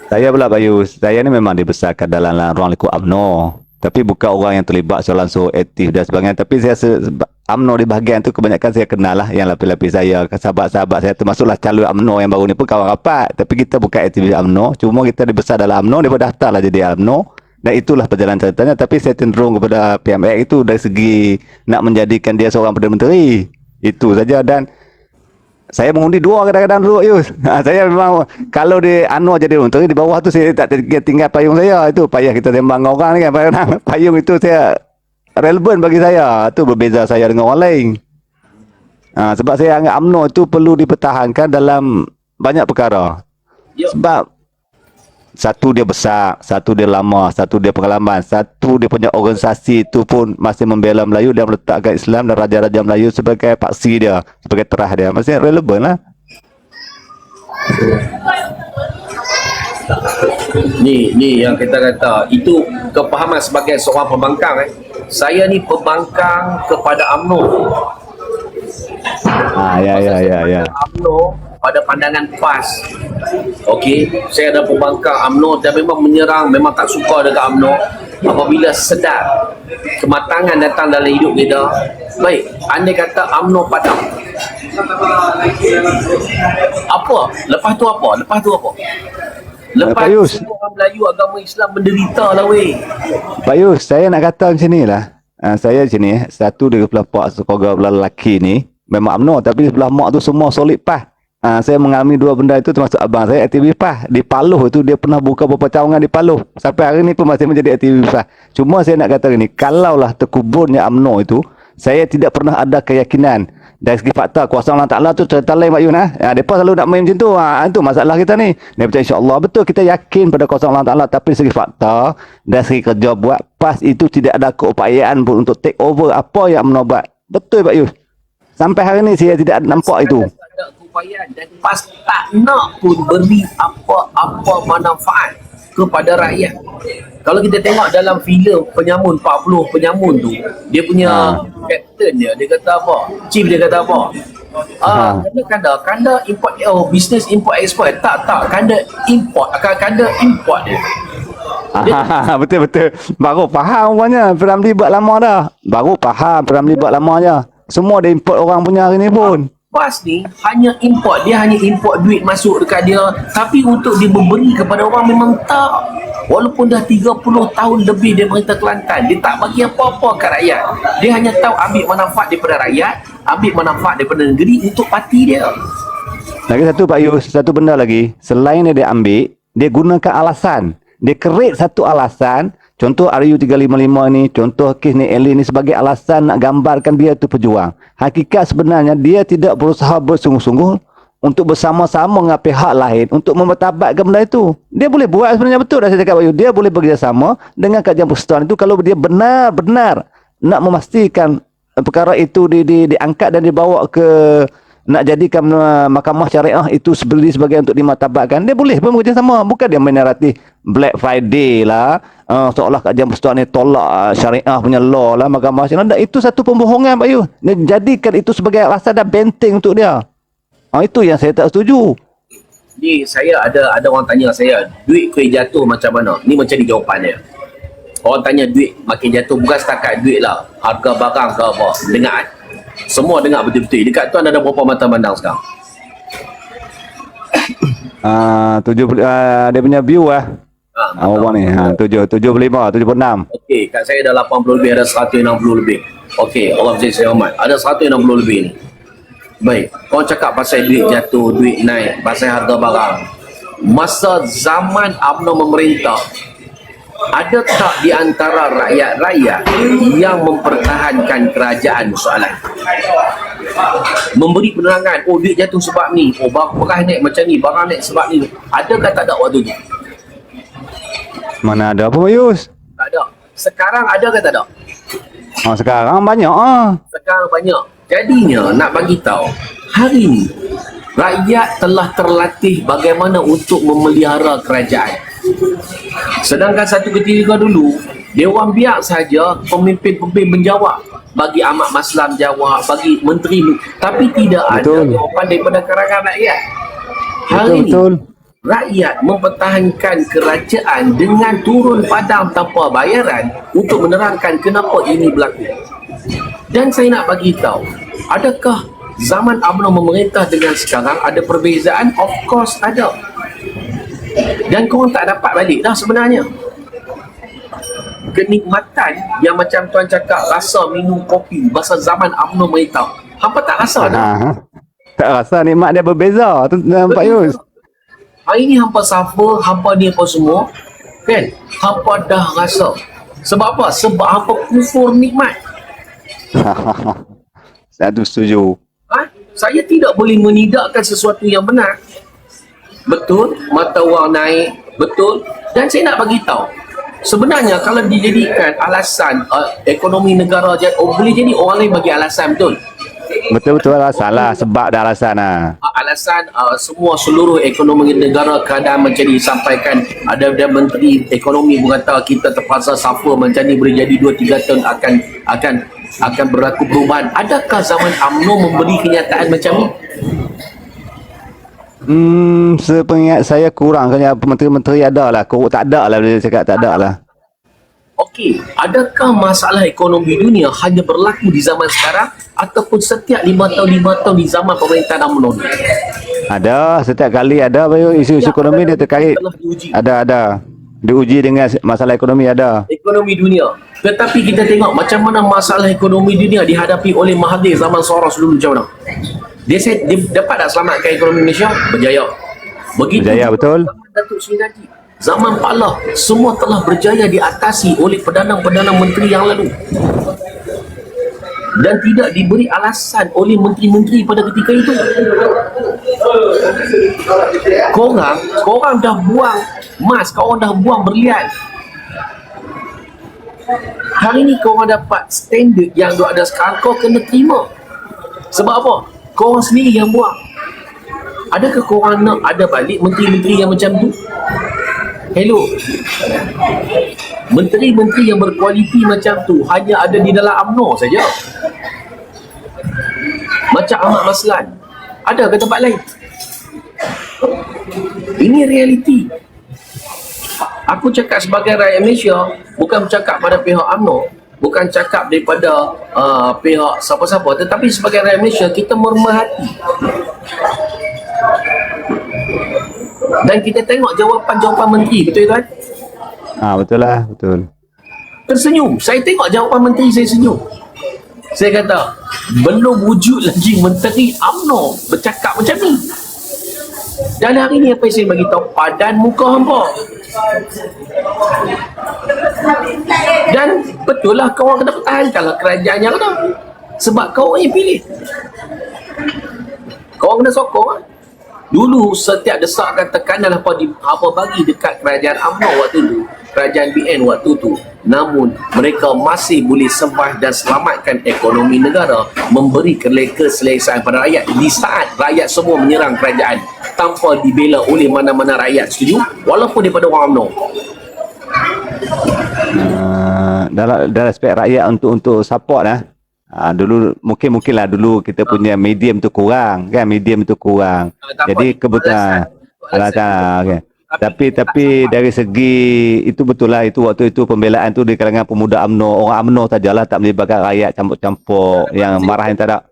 Saya pula Bayu, saya ni memang dibesarkan dalam ruang lingkup UMNO. Tapi bukan orang yang terlibat secara langsung aktif dan sebagainya. Tapi saya UMNO di bahagian tu kebanyakan saya kenal lah yang lapis-lapis saya, sahabat-sahabat saya, termasuklah calon UMNO yang baru ni pun kawan rapat. Tapi kita bukan aktivis UMNO, cuma kita dibesar dalam UMNO, dia daftar lah jadi UMNO. Dan itulah perjalanan ceritanya. Tapi saya cenderung kepada PMX itu dari segi nak menjadikan dia seorang Perdana Menteri. Itu saja. Dan saya mengundi 2 kadang-kadang dulu Yus. Saya memang kalau di Anwar jadi menteri, di bawah tu saya tak tinggal payung saya. Itu payah kita tembang dengan orang ni kan. Payung itu saya relevan bagi saya. Itu berbeza saya dengan orang lain. Sebab saya anggap UMNO itu perlu dipertahankan dalam banyak perkara. Sebab satu dia besar, satu dia lama, satu dia pengalaman, satu dia punya organisasi itu pun masih membela Melayu dan meletakkan Islam dan raja-raja Melayu sebagai paksi dia, sebagai terah dia. Masih relevan lah. Ni yang kita kata, itu kepahaman sebagai seorang pembangkang. Saya ni pembangkang kepada UMNO. Ya. UMNO pada pandangan PAS. Okey, saya ada pembangkang UMNO dan memang menyerang, memang tak suka dengan UMNO. Apabila sedar kematangan datang dalam hidup kita, baik, andai kata UMNO padam, apa? Lepas tu apa? Lepas tu semua orang Melayu agama Islam menderita lah weh. Pak Yus, saya nak kata macam ni lah. Saya macam ni, satu dari belah pak sekeluarga belah lelaki ni memang UMNO, tapi sebelah mak tu semua solid PAS. Saya mengalami 2 benda itu, termasuk abang saya aktivis PAS. Di Paloh itu dia pernah buka beberapa cawangan di Paloh. Sampai hari ni pun masih menjadi aktivis PAS. Cuma saya nak kata ni, kalaulah terkuburnya UMNO itu, saya tidak pernah ada keyakinan. Dari segi fakta, kuasa Allah Ta'ala tu cerita lain Mak Yun. Mereka selalu nak main macam tu. Itu masalah kita ni. Dia kata insya-Allah betul kita yakin pada kuasa Allah Ta'ala. Tapi segi fakta, dari segi kerja buat, PAS itu tidak ada keupayaan pun untuk take over apa yang UMNO buat. Betul Pak Yus. Sampai hari ni saya tidak nampak itu. Dan PAS tak nak pun beri apa-apa manfaat kepada rakyat. Kalau kita tengok dalam filem Penyamun 40 Penyamun tu, dia punya captain dia kata apa? Chief dia kata apa? Kanda import, business import export. Tak, kanda import dia. Betul. Baru faham rupanya Ramli buat lama dah. Baru faham Ramli buat lama je. Semua dia import orang punya hari ni pun. PAS ni hanya import, dia hanya import duit masuk dekat dia, tapi untuk dia memberi kepada orang memang tak. Walaupun dah 30 tahun lebih dia merintah Kelantan, dia tak bagi apa-apa kat rakyat. Dia hanya tahu ambil manfaat daripada rakyat, ambil manfaat daripada negeri untuk parti dia. Lagi satu Pak Yus, satu benda lagi. Selain dia ambil, dia gunakan alasan. Dia create satu alasan. Contoh RU355 ni, contoh kes ni Elin ni sebagai alasan nak gambarkan dia tu pejuang. Hakikat sebenarnya dia tidak berusaha bersungguh-sungguh untuk bersama-sama dengan pihak lain untuk mempertabatkan benda itu. Dia boleh buat sebenarnya, betul dah saya cakap Bayu. Dia boleh bekerjasama dengan kajian persekutuan itu kalau dia benar-benar nak memastikan perkara itu diangkat dan dibawa ke, nak jadikan mahkamah syariah itu sebagai untuk dimartabatkan. Dia boleh pun bekerjasama. Bukan dia main naratif Black Friday lah, seolah kajian persekutuan ni tolak syariah punya law lah, mahkamah syariah. Itu satu pembohongan Pak Yu. Dia jadikan itu sebagai alasan dan benteng untuk dia. Itu yang saya tak setuju. Ni saya ada orang tanya saya, duit kuih jatuh macam mana? Ni macam ni jawapannya. Orang tanya duit makin jatuh, bukan setakat duit lah, harga barang ke apa. Dengar Semua dengar betul-betul. Dekat tuan ada berapa mata pandang sekarang? 70 dia punya view abang ni 75 76. Okey, kat saya dah 80 lebih, ada 160 lebih. Okey, Allah berjaya saya hormat. Ada 160 lebih ni. Baik, kau cakap pasal duit jatuh, duit naik, pasal harga barang. Masa zaman UMNO memerintah, ada tak di antara rakyat-rakyat yang mempertahankan kerajaan soalan? Memberi penerangan, oh duit jatuh sebab ni, oh barang naik macam ni, barang naik sebab ni. Ada tak waktu tu? Mana ada apa Mayus? Tak ada. Sekarang ada ke tak ada? Sekarang banyak Sekarang banyak. Jadinya nak bagi tahu, hari ni rakyat telah terlatih bagaimana untuk memelihara kerajaan. Sedangkan satu ketika dulu, Dewan biar saja pemimpin-pemimpin menjawab. Bagi Ahmad Maslam jawab, bagi menteri, tapi tidak ada jawapan daripada kalangan rakyat. Hari ini rakyat mempertahankan kerajaan dengan turun padang tanpa bayaran untuk menerangkan kenapa ini berlaku. Dan saya nak bagi tahu, adakah zaman UMNO memerintah dengan sekarang ada perbezaan? Of course ada. Dan korang tak dapat balik dah sebenarnya. Kenikmatan yang macam tuan cakap rasa minum kopi masa zaman UMNO memerintah, hampa tak rasa dah. Tak rasa nikmat dia berbeza tu nampak Yus. Hari ni hampa suffer, hampa ni apa semua, kan? Hampa dah rasa. Sebab apa? Sebab hampa kufur nikmat. Saya setuju. Saya tidak boleh menidakkan sesuatu yang benar. Betul, mata wang naik, betul. Dan saya nak bagi tahu, sebenarnya kalau dijadikan alasan ekonomi negara, boleh jadi orang lain bagi alasan, betul? Betul-betul lah, salah sebab dah alasan alasan semua seluruh ekonomi negara keadaan macam ni disampaikan. Ada menteri ekonomi berkata kita terpaksa suffer macam ni, boleh jadi 2-3 tahun akan berlaku perubahan. Adakah zaman UMNO memberi kenyataan macam ni? Seperingat saya kurang kan, menteri-menteri ada lah, tak ada lah dia cakap, tak ada lah. Okey, adakah masalah ekonomi dunia hanya berlaku di zaman sekarang ataupun setiap 5 tahun di zaman pemerintahan UMNO? Ada, setiap kali ada isu-isu ekonomi dia terkait. Ada. Diuji dengan masalah ekonomi ada. Ekonomi dunia. Tetapi kita tengok macam mana masalah ekonomi dunia dihadapi oleh Mahathir zaman Soros dulu macam mana. Dia dapat tak selamatkan ekonomi Malaysia? Berjaya. Begitu berjaya, betul. Zaman Datuk Seri Najib, zaman Pak Lah, semua telah berjaya diatasi oleh Perdana Menteri yang lalu. Dan tidak diberi alasan oleh menteri-menteri pada ketika itu. Korang dah buang emas, korang dah buang berlian. Hari ni korang dapat standard yang ada sekarang, kau kena terima. Sebab apa? Korang sendiri yang buang. Adakah korang nak ada balik menteri-menteri yang macam tu? Hello. Menteri-menteri yang berkualiti macam tu hanya ada di dalam UMNO saja. Macam Ahmad Maslan. Ada ke tempat lain? Ini realiti. Aku cakap sebagai rakyat Malaysia, bukan bercakap pada pihak UMNO, bukan cakap daripada pihak siapa-siapa, tetapi sebagai rakyat Malaysia, kita mermahati. Dan kita tengok jawapan-jawapan menteri, betul tuan? Betul lah, betul. Tersenyum. Saya tengok jawapan menteri, saya senyum. Saya kata, belum wujud lagi menteri UMNO bercakap macam ni. Dan hari ni apa yang saya bagi tahu, padan muka hampa. Dan betul lah, kau orang kena pertahankanlah kerajaan yang ada. Sebab kau orang yang pilih. Kau orang kena sokong lah. Dulu setiap desakan tekanan apa bagi dekat kerajaan UMNO waktu tu, kerajaan BN waktu tu, namun mereka masih boleh survive dan selamatkan ekonomi negara, memberi keselesaan pada rakyat di saat rakyat semua menyerang kerajaan tanpa dibela oleh mana-mana rakyat. Setuju? Walaupun daripada orang UMNO. Dalam aspek rakyat untuk support dulu mungkinlah dulu kita punya medium tu kurang kan, jadi kebetulan alasan okay. Tapi dari segi itu betul lah, itu waktu itu pembelaan tu di kalangan pemuda UMNO, orang UMNO sajalah, tak melibatkan rakyat campur-campur yang marah yang tak ada.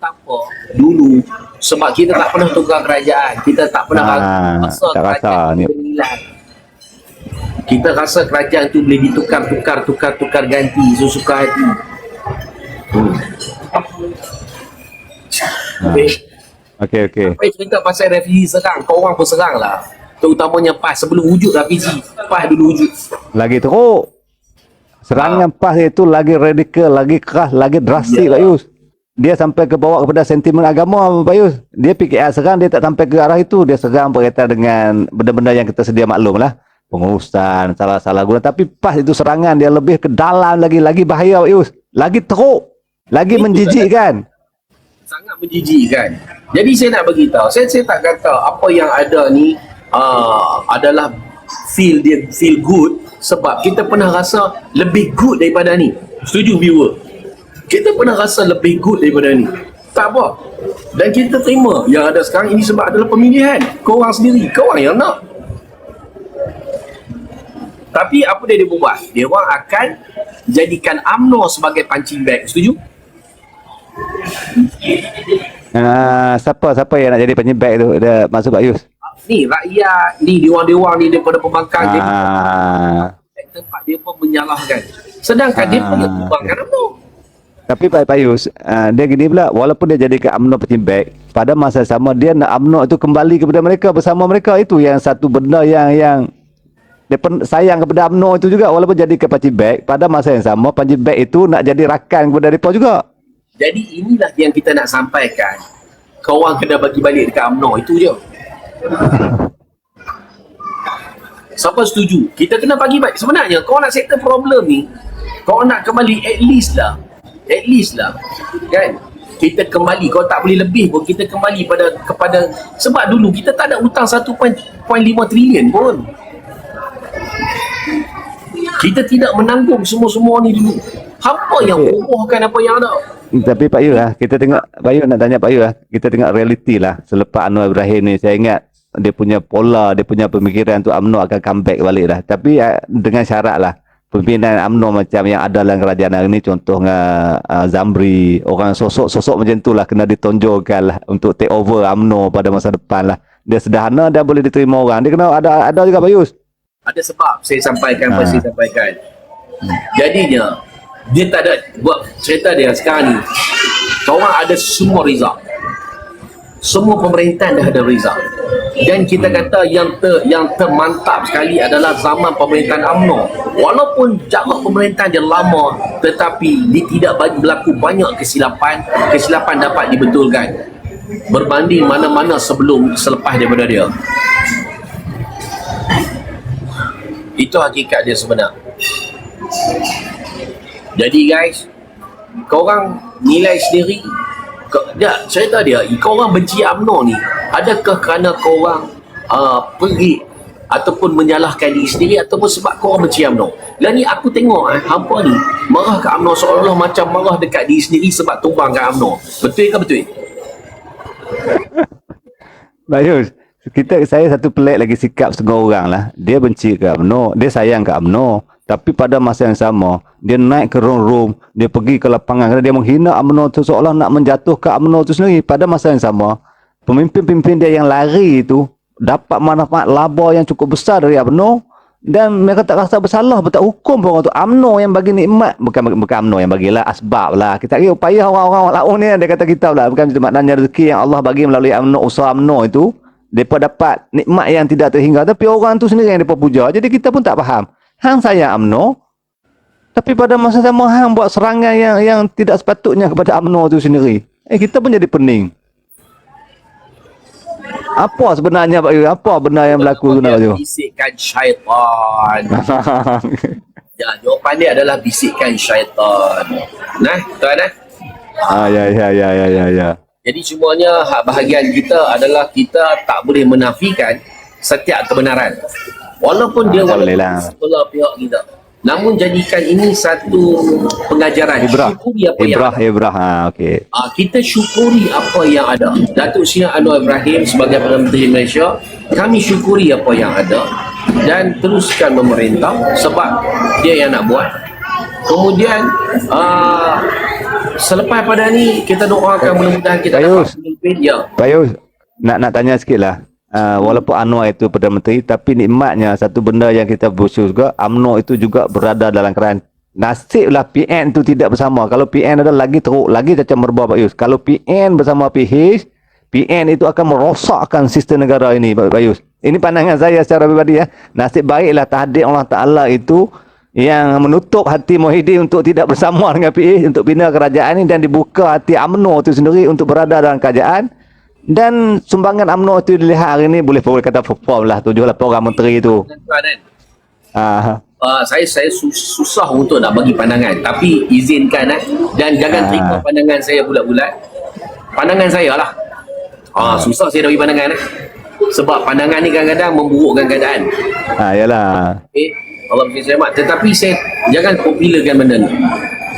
tak apa dulu, sebab kita tak pernah tukar kerajaan, kita tak pernah rasa tak rasa kerajaan ni. tu bernilai. Kita rasa kerajaan tu boleh tukar ganti sesuka hati. Okey. Apa yang cerita pasal refugee serang, kau orang pun serang lah, terutamanya PAS sebelum wujud refugee. PAS dulu wujud. Lagi teruk. Serangan PAS itu lagi radikal, lagi keras, lagi drastik Pak Yus. Dia sampai ke bawah kepada sentimen agama Pak Yus. Dia PKR serang, dia tak sampai ke arah itu. Dia serang berkaitan dengan benda-benda yang kita sedia maklum lah. Pengurusan, salah-salah guna. Tapi PAS itu serangan dia lebih ke dalam lagi bahaya Pak Yus. Lagi teruk, lagi menjijikkan. Sangat menjijikkan. Jadi saya nak beritahu, saya tak kata apa yang ada ni adalah feel good, sebab kita pernah rasa lebih good daripada ni. Setuju viewer? Kita pernah rasa lebih good daripada ni. Tak apa. Dan kita terima yang ada sekarang ini sebab adalah pemilihan. Korang sendiri, korang yang nak. Tapi apa dia buat? Dia orang akan jadikan UMNO sebagai punching bag. Setuju? Siapa yang nak jadi penyebab tu? Dia masuk Pak Yus. Ni rakyat, ni dewan-dewan ni daripada pembangkang jadi tempat dia pun menyalahkan. Sedangkan dia pun yang tumbangkan UMNO. Tapi Pak Yus, dia gini pula, walaupun dia jadikan UMNO punching bag, pada masa sama dia nak UMNO itu kembali kepada mereka, bersama mereka. Itu yang satu benda yang dia sayang kepada UMNO itu juga, walaupun jadi ke punching bag, pada masa yang sama punching bag itu nak jadi rakan kepada mereka juga. Jadi inilah yang kita nak sampaikan. Korang kena bagi balik dekat UMNO, itu je. Siapa setuju? Kita kena bagi balik. Sebenarnya korang nak settle problem ni, korang nak kembali at least lah, kan? Kita kembali, kalau tak boleh lebih pun kita kembali kepada sebab dulu kita tak ada hutang 1.5 trilion pun. Kita tidak menanggung semua-semua ni dulu. Apa yang robohkan apa yang ada? Tapi Pak Yu kita tengok, Pak Yu nak tanya Pak Yu kita tengok realiti lah. Selepas Anwar Ibrahim ni, saya ingat dia punya pola, dia punya pemikiran tu UMNO akan comeback balik lah. Tapi dengan syarat lah, pimpinan UMNO macam yang ada dalam kerajaan hari ni, contohnya Zamri, orang sosok macam tu lah kena ditonjolkan lah untuk take over UMNO pada masa depan lah. Dia sederhana dan boleh diterima orang. Dia kena ada juga Pak Yus. Ada sebab saya sampaikan apa saya sampaikan. Jadinya dia tak ada buat cerita dia sekarang ni. Korang ada semua result. Semua pemerintahan dah ada result. Dan kita kata yang termantap sekali adalah zaman pemerintahan UMNO. Walaupun jarak pemerintahan dia lama, tetapi dia tidak berlaku banyak kesilapan dapat dibetulkan berbanding mana-mana selepas daripada dia. Itu hakikat dia sebenar. Jadi guys, korang nilai sendiri. Cerita dia, korang benci UMNO ni, adakah kerana korang pergi ataupun menyalahkan diri sendiri, ataupun sebab korang benci UMNO? Dan ni aku tengok hampa ni marah kat UMNO seolah-olah macam marah dekat diri sendiri sebab tumbang kat UMNO. Betul ke betul? Bayus, saya satu pelik lagi sikap setengah orang lah. Dia benci ke UMNO, dia sayang ke UMNO, tapi pada masa yang sama dia naik ke room, dia pergi ke lapangan kerana dia menghina UMNO tu, seolah nak menjatuhkan UMNO tu sendiri. Pada masa yang sama, pemimpin-pemimpin dia yang lari itu dapat manfaat laba yang cukup besar dari UMNO, dan mereka tak rasa bersalah, tak hukum pun orang tu. UMNO yang bagi nikmat, bukan UMNO yang bagilah asbab lah. Kita kira upaya orang-orang lain ni, dia kata kita pula, bukan maknanya rezeki yang Allah bagi melalui UMNO, usaha UMNO itu mereka dapat nikmat yang tidak terhingga, tapi orang tu sendiri yang mereka puja. Jadi kita pun tak faham, hang sayang UMNO, tapi pada masa sama hang buat serangan yang tidak sepatutnya kepada UMNO tu sendiri. Kita pun jadi pening. Apa sebenarnya Pak Yu? Apa benar yang berlaku tu nak Pak Yu? Bisikkan syaitan. Ya, jawapan dia adalah bisikkan syaitan. Nah, tuan Ya. Jadi semuanya bahagian kita adalah kita tak boleh menafikan setiap kebenaran. Walaupun dia sebelah pihak kita. Namun jadikan ini satu pengajaran. Syukuri apa yang ada. Okey. Kita syukuri apa yang ada. Datuk Seri Anwar Ibrahim sebagai Perdana Menteri Malaysia, kami syukuri apa yang ada dan teruskan memerintah sebab dia yang nak buat. Kemudian selepas pada ni kita doakan mudah-mudahan kita dapat Bayus. pemimpin. Ya. Pak Yus, nak tanya sikit lah. Walaupun Anwar itu Perdana Menteri, tapi nikmatnya satu benda yang kita bersyukur juga, UMNO itu juga berada dalam kerajaan. Nasiblah PN itu tidak bersama. Kalau PN ada lagi teruk, lagi macam merbah Pak Yus. Kalau PN bersama PH, PN itu akan merosakkan sistem negara ini Pak Yus. Ini pandangan saya secara pribadi ya. Nasib baiklah tahdir Allah Ta'ala itu yang menutup hati Muhyiddin untuk tidak bersama dengan PH untuk bina kerajaan ini, dan dibuka hati UMNO itu sendiri untuk berada dalam kerajaan. Dan sumbangan UMNO itu dilihat hari ini boleh kata perform lah 7-8 orang menteri itu. Saya susah untuk nak bagi pandangan, tapi izinkan dan jangan terima pandangan saya bulat-bulat. Pandangan saya lah. Susah saya nak bagi pandangan sebab pandangan ni kadang-kadang memburukkan keadaan. Yalah. Allah beri selamat. Tetapi saya jangan popularkan benda ni.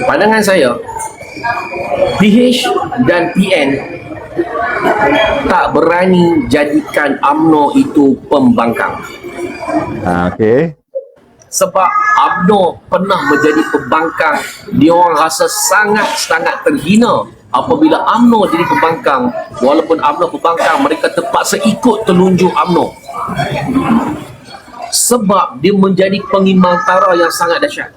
Pandangan saya, PH dan PN tak berani jadikan UMNO itu pembangkang. Okey. Sebab UMNO pernah menjadi pembangkang. Dia orang rasa sangat-sangat terhina apabila UMNO jadi pembangkang. Walaupun UMNO pembangkang, mereka terpaksa ikut telunjuk UMNO. Sebab dia menjadi pengimbang tara yang sangat dahsyat.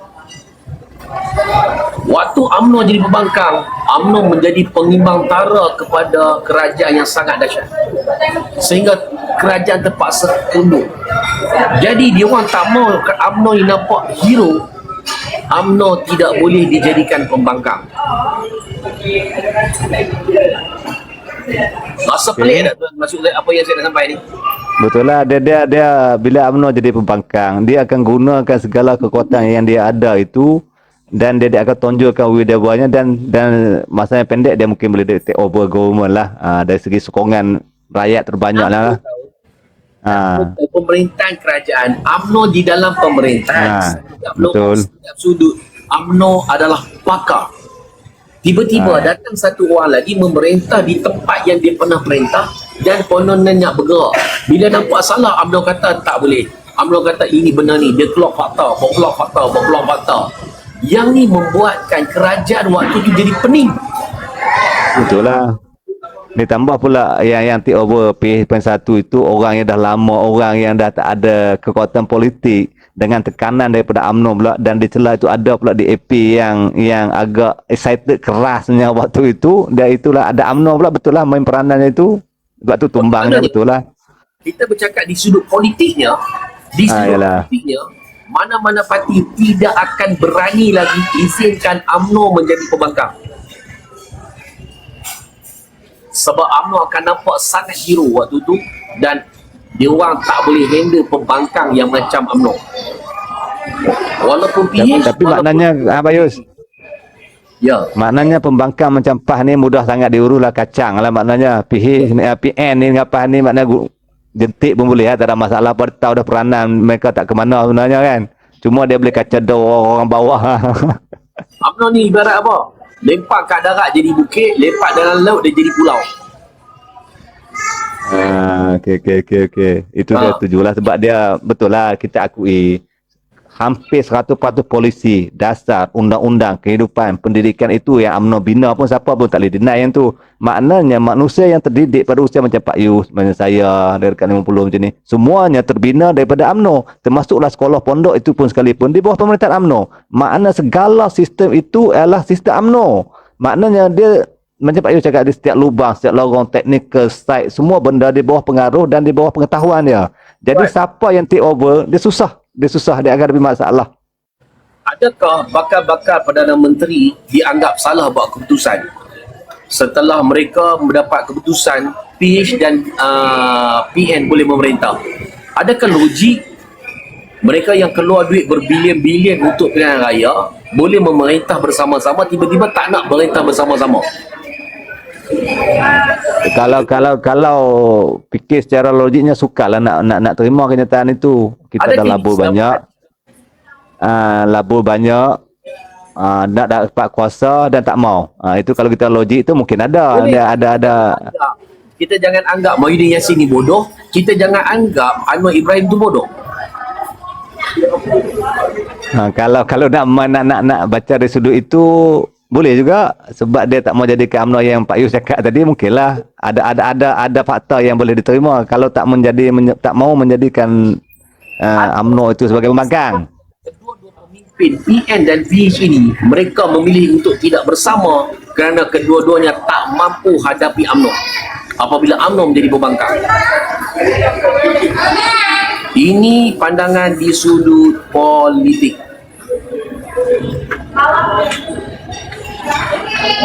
Waktu UMNO jadi pembangkang, UMNO menjadi pengimbang tara kepada kerajaan yang sangat dahsyat, sehingga kerajaan terpaksa tunduk. Jadi dia orang tak mau UMNO ni nampak hero. UMNO tidak boleh dijadikan pembangkang. Rasa pelik tak tuan maksud apa yang saya nak sampai ni? Betul lah, dia bila UMNO jadi pembangkang, dia akan gunakan segala kekuatan yang dia ada itu, dan dia akan tonjolkan widawanya, dan masa yang pendek dia mungkin boleh take over government lah, dari segi sokongan rakyat terbanyak lah. Pemerintahan kerajaan, UMNO di dalam pemerintahan, betul. setiap sudut UMNO adalah pakar. Tiba-tiba datang satu orang lagi memerintah di tempat yang dia pernah perintah, dan kononnya nak bergerak. Bila nampak salah, UMNO kata tak boleh. UMNO kata ini benar ni, dia keluar fakta, keluar fakta. Yang ni membuatkan kerajaan waktu tu jadi pening. Betul lah. Ditambah pula yang take over PH.1 itu orang yang dah lama, orang yang dah tak ada kekuatan politik, dengan tekanan daripada UMNO pula, dan di celah itu ada pula DAP yang agak excited kerasnya waktu itu, dan itulah ada UMNO pula, betul lah main peranannya itu. Sebab tu tumbangnya betul lah. Kita bercakap di sudut politiknya, politiknya, mana-mana parti tidak akan berani lagi izinkan UMNO menjadi pembangkang. Sebab UMNO akan nampak sangat hero waktu tu, dan dia orang tak boleh handle pembangkang yang macam UMNO. Walaupun PH, tapi maknanya Bayus, ya, maknanya pembangkang macam PAH ni mudah sangat diurus lah, kacang lah maknanya. PN ni dengan PAH ni maknanya jentik pun boleh tak ada masalah. Pada tahu dah peranan mereka tak ke mana sebenarnya kan. Cuma dia boleh kacau orang bawah. UMNO ni ibarat apa? Lempak kat darat jadi bukit, lempak dalam laut dia jadi pulau. Okey. Itu saya setuju lah, sebab dia betul lah, kita akui hampir 100% polisi, dasar, undang-undang, kehidupan, pendidikan itu yang UMNO bina pun siapa pun tak boleh deny yang tu. Maknanya manusia yang terdidik pada usia macam Pak Yus, macam saya, dari dekat 50 macam ni, semuanya terbina daripada UMNO. Termasuklah sekolah pondok itu pun sekalipun di bawah pemerintahan UMNO. Makna segala sistem itu adalah sistem UMNO. Maknanya dia, macam Pak Yus cakap, di setiap lubang, setiap lorong, technical, site, semua benda di bawah pengaruh dan di bawah pengetahuan dia. Jadi siapa yang take over, dia susah, dia akan ada masalah. Adakah bakal-bakal Perdana Menteri dianggap salah buat keputusan setelah mereka mendapat keputusan PH dan PN boleh memerintah? Adakah logik mereka yang keluar duit berbilion-bilion untuk pilihan raya boleh memerintah bersama-sama, tiba-tiba tak nak memerintah bersama-sama? Kalau fikir secara logiknya, sukalah nak terima kenyataan itu. Kita dah labur banyak, nak dapat kuasa dan tak mau. Itu kalau kita logik itu mungkin ada. Kita jangan anggap Muhyiddin Yassin ni bodoh, kita jangan anggap Anwar Ibrahim tu bodoh. Kalau nak baca dari sudut itu, Boleh juga sebab dia tak mau jadikan UMNO yang Pak Yus cakap tadi, mungkinlah ada fakta yang boleh diterima kalau tak tak mau menjadikan UMNO itu sebagai pembangkang. Kedua-dua pemimpin PN dan PH ini, mereka memilih untuk tidak bersama kerana kedua-duanya tak mampu hadapi UMNO apabila UMNO menjadi pembangkang. Ini pandangan di sudut politik.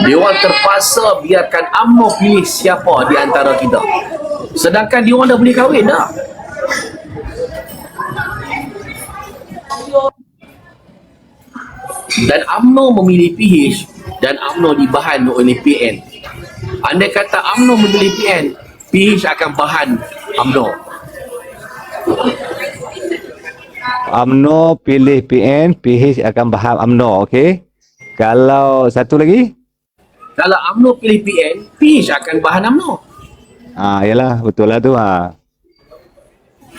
Dia orang terpaksa biarkan UMNO pilih siapa di antara kita. Sedangkan dia orang dah boleh kahwin dah. Dan UMNO memilih PH dan UMNO dibahan oleh PN. Andai kata UMNO memilih PN, PH akan bahan UMNO. UMNO pilih PN, PH akan faham UMNO, okey. Kalau satu lagi? Kalau UMNO pilih PN, PH akan bahan UMNO. Yalah, betul lah tu.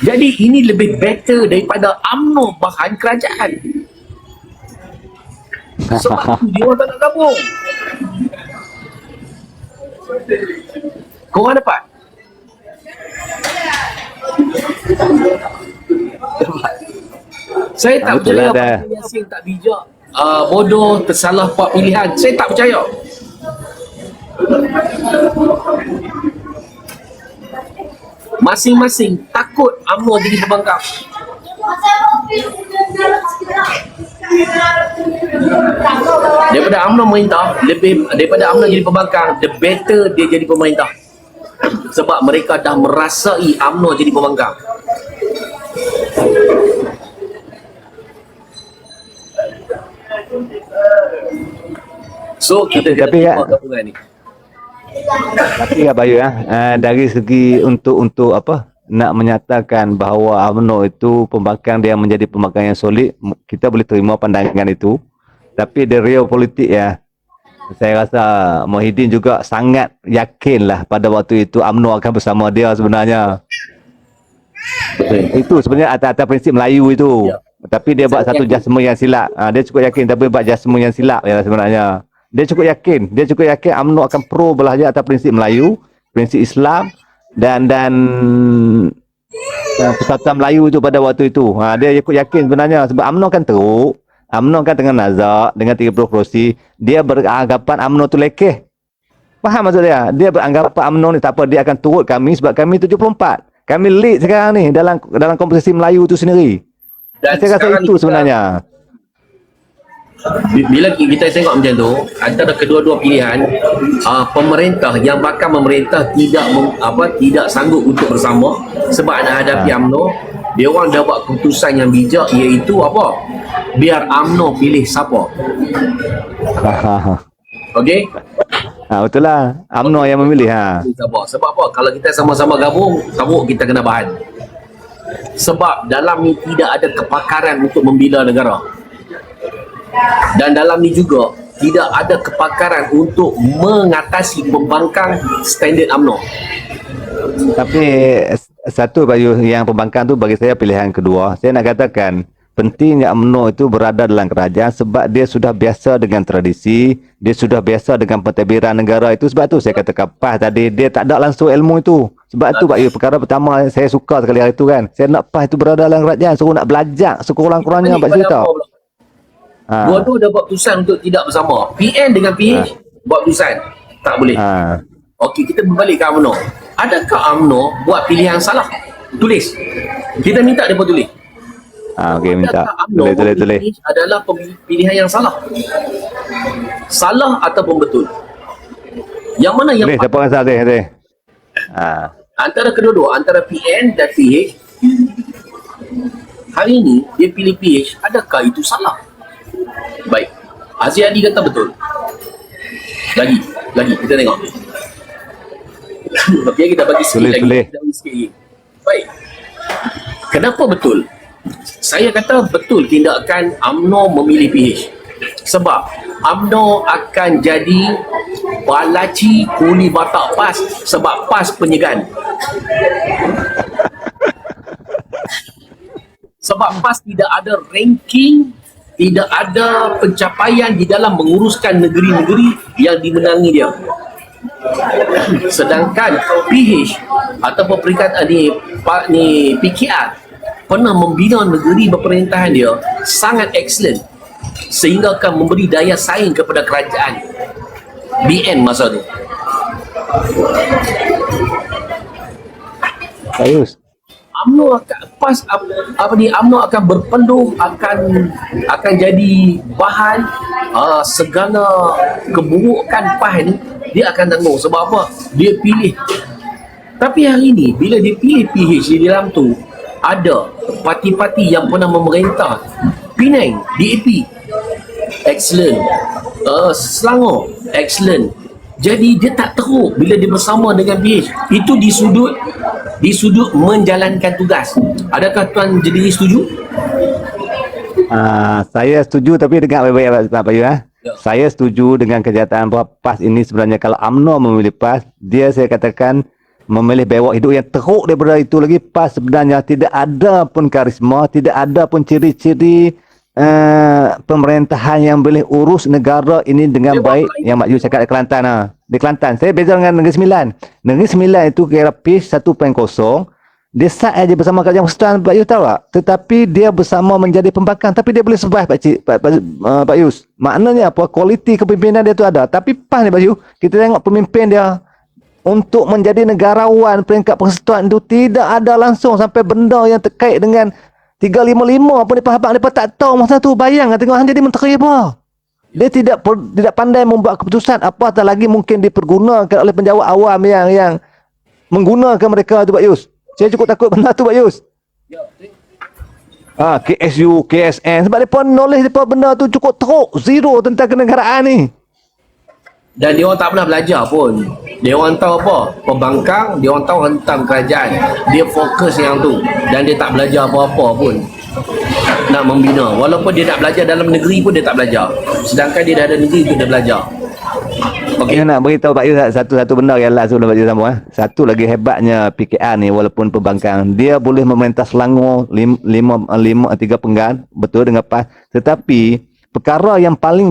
Jadi ini lebih better daripada UMNO bahan kerajaan. Sebab tu dia orang tak nak gabung. Korang dapat? Saya tak betul percaya lah dah. Pak Yasin tak bijak, bodoh, tersalah buat pilihan. Saya tak percaya. Masing-masing takut UMNO jadi pembangkang. Daripada UMNO merintah, daripada UMNO jadi pembangkang, the better dia jadi pemerintah. Sebab mereka dah merasai UMNO jadi pembangkang. So kita kena Tapi tengok gabungan ni. Tapi ya Bayu dari segi untuk apa nak menyatakan bahawa UMNO itu pembangkang dia menjadi pembangkang yang solid, kita boleh terima pandangan itu. Tapi the real politik saya rasa Muhyiddin juga sangat yakinlah pada waktu itu UMNO akan bersama dia sebenarnya. Itu sebenarnya atas prinsip Melayu itu. Ya. Tapi dia buat satu jasmu yang silap. Dia cukup yakin tapi buat jasmu yang silap sebenarnya. Dia cukup yakin UMNO akan pro belah je atas prinsip Melayu, prinsip Islam dan persatuan Melayu itu pada waktu itu. Dia cukup yakin sebenarnya sebab UMNO kan teruk. UMNO kan tengah nazak dengan 30 kerusi. Dia beranggapan UMNO tu lekeh. Faham maksud dia? Dia beranggapan UMNO ni tak apa, dia akan turut kami sebab kami 74. Kami lead sekarang ni dalam komposisi Melayu tu sendiri. Dan Saya rasa itu sebenarnya. Bila kita tengok macam tu, antara kedua-dua pilihan, pemerintah yang bakal memerintah tidak sanggup untuk bersama sebab nak hadapi UMNO. Dia orang dah buat keputusan yang bijak, iaitu apa? Biar UMNO pilih siapa. Okey? Betul lah. UMNO yang memilih. Sebab apa? Kalau kita sama-sama gabung, kita kena bahan. Sebab dalam ni tidak ada kepakaran untuk membela negara. Dan dalam ni juga tidak ada kepakaran untuk mengatasi pembangkang standard UMNO. Tapi satu Bayu, yang pembangkang tu bagi saya pilihan kedua. Saya nak katakan pentingnya UMNO itu berada dalam kerajaan sebab dia sudah biasa dengan tradisi, dia sudah biasa dengan pentadbiran negara itu. Sebab tu saya katakan PAS tadi, dia tak ada langsung ilmu itu. Sebab tu Bayu, perkara pertama saya suka sekali hari itu kan. Saya nak PAS itu berada dalam kerajaan, suruh nak belajar sekurang-kurangnya Pak cerita. Dua-dua dah buat keputusan untuk tidak bersama. PN dengan PH buat keputusan tak boleh. Okey, kita berbalik ke UMNO. Adakah UMNO buat pilihan salah? Tulis. Kita minta mereka tulis. Okey, minta. Adakah UMNO Tulis. adalah pilihan yang salah? Salah ataupun betul? Yang mana yang Siapa rasa dia? antara kedua-dua, antara PN dan PH, hari ini dia pilih PH, adakah itu salah? Baik, Aziz Adi kata betul. Lagi kita tengok. Okey, kita bagi sikit lagi. Kita bagi sikit lagi. Baik, kenapa betul? Saya kata betul tindakan UMNO memilih PH. Sebab UMNO akan jadi balaci kuli batak PAS sebab PAS penyegan. Sebab PAS tidak ada ranking tidak ada pencapaian di dalam menguruskan negeri-negeri yang dimenangi dia. Sedangkan PH ataupun peringkat ni PKR pernah membina negeri berpemerintahan dia sangat excellent sehingga akan memberi daya saing kepada kerajaan BN masa tu. Ayus. UMNO akan UMNO akan berpeluh, akan jadi bahan segala keburukan PAS ni dia akan tanggung. Sebab apa? Dia pilih. Tapi hari ni bila dia pilih PH di dalam tu, ada parti-parti yang pernah memerintah. Penang, DAP excellent, Selangor excellent. Jadi dia tak teruk bila dia bersama dengan PH. Itu di sudut menjalankan tugas. Adakah Tuan Jediri setuju? Saya setuju, tapi dengan baik-baik Pak Bayu. Ya. Saya setuju dengan kenyataan bahawa PAS ini sebenarnya kalau UMNO memilih PAS, dia saya katakan memilih bewak hidup yang teruk daripada itu lagi. PAS sebenarnya tidak ada pun karisma, tidak ada pun ciri-ciri pemerintahan yang boleh urus negara ini dengan baik. Yang Mak Yu cakap di Kelantan. Di Kelantan, saya beza dengan Negeri Sembilan. Negeri Sembilan itu kira PIS 1.0. Dia sat aja bersama Kerajaan Persekutuan, Pak Yus tahu tak? Tetapi dia bersama menjadi pembangkang. Tapi dia boleh survive, Pak Yus. Maknanya apa? Kualiti kepimpinan dia tu ada. Tapi PAS ni, Pak Yus, kita tengok pemimpin dia untuk menjadi negarawan peringkat persekutuan itu tidak ada langsung sampai benda yang terkait dengan 355 pun dia tak tahu masa tu. Bayang tengok Han jadi menteri apa. Dia tidak pandai membuat keputusan, apatah lagi mungkin dipergunakan oleh penjawat awam yang menggunakan mereka tu, Pak Yus. Saya cukup takut benda tu, Pak Yus. KSU, KSN, sebab mereka knowledge mereka benda tu cukup teruk, zero tentang kenegaraan ni. Dan dia orang tak pernah belajar pun. Dia orang tahu apa? Pembangkang, dia orang tahu hentam kerajaan. Dia fokus yang tu. Dan dia tak belajar apa-apa pun nak membina. Walaupun dia nak belajar dalam negeri pun dia tak belajar. Sedangkan dia dah ada negeri tu dia belajar. Okay. Saya nak beritahu Pak Yus satu benda yang last sebelum Pak Yus sambung. Satu lagi hebatnya PKR ni, walaupun pembangkang, dia boleh memerintah Selangor 3 penggan, betul dengan PAS. Tetapi perkara yang paling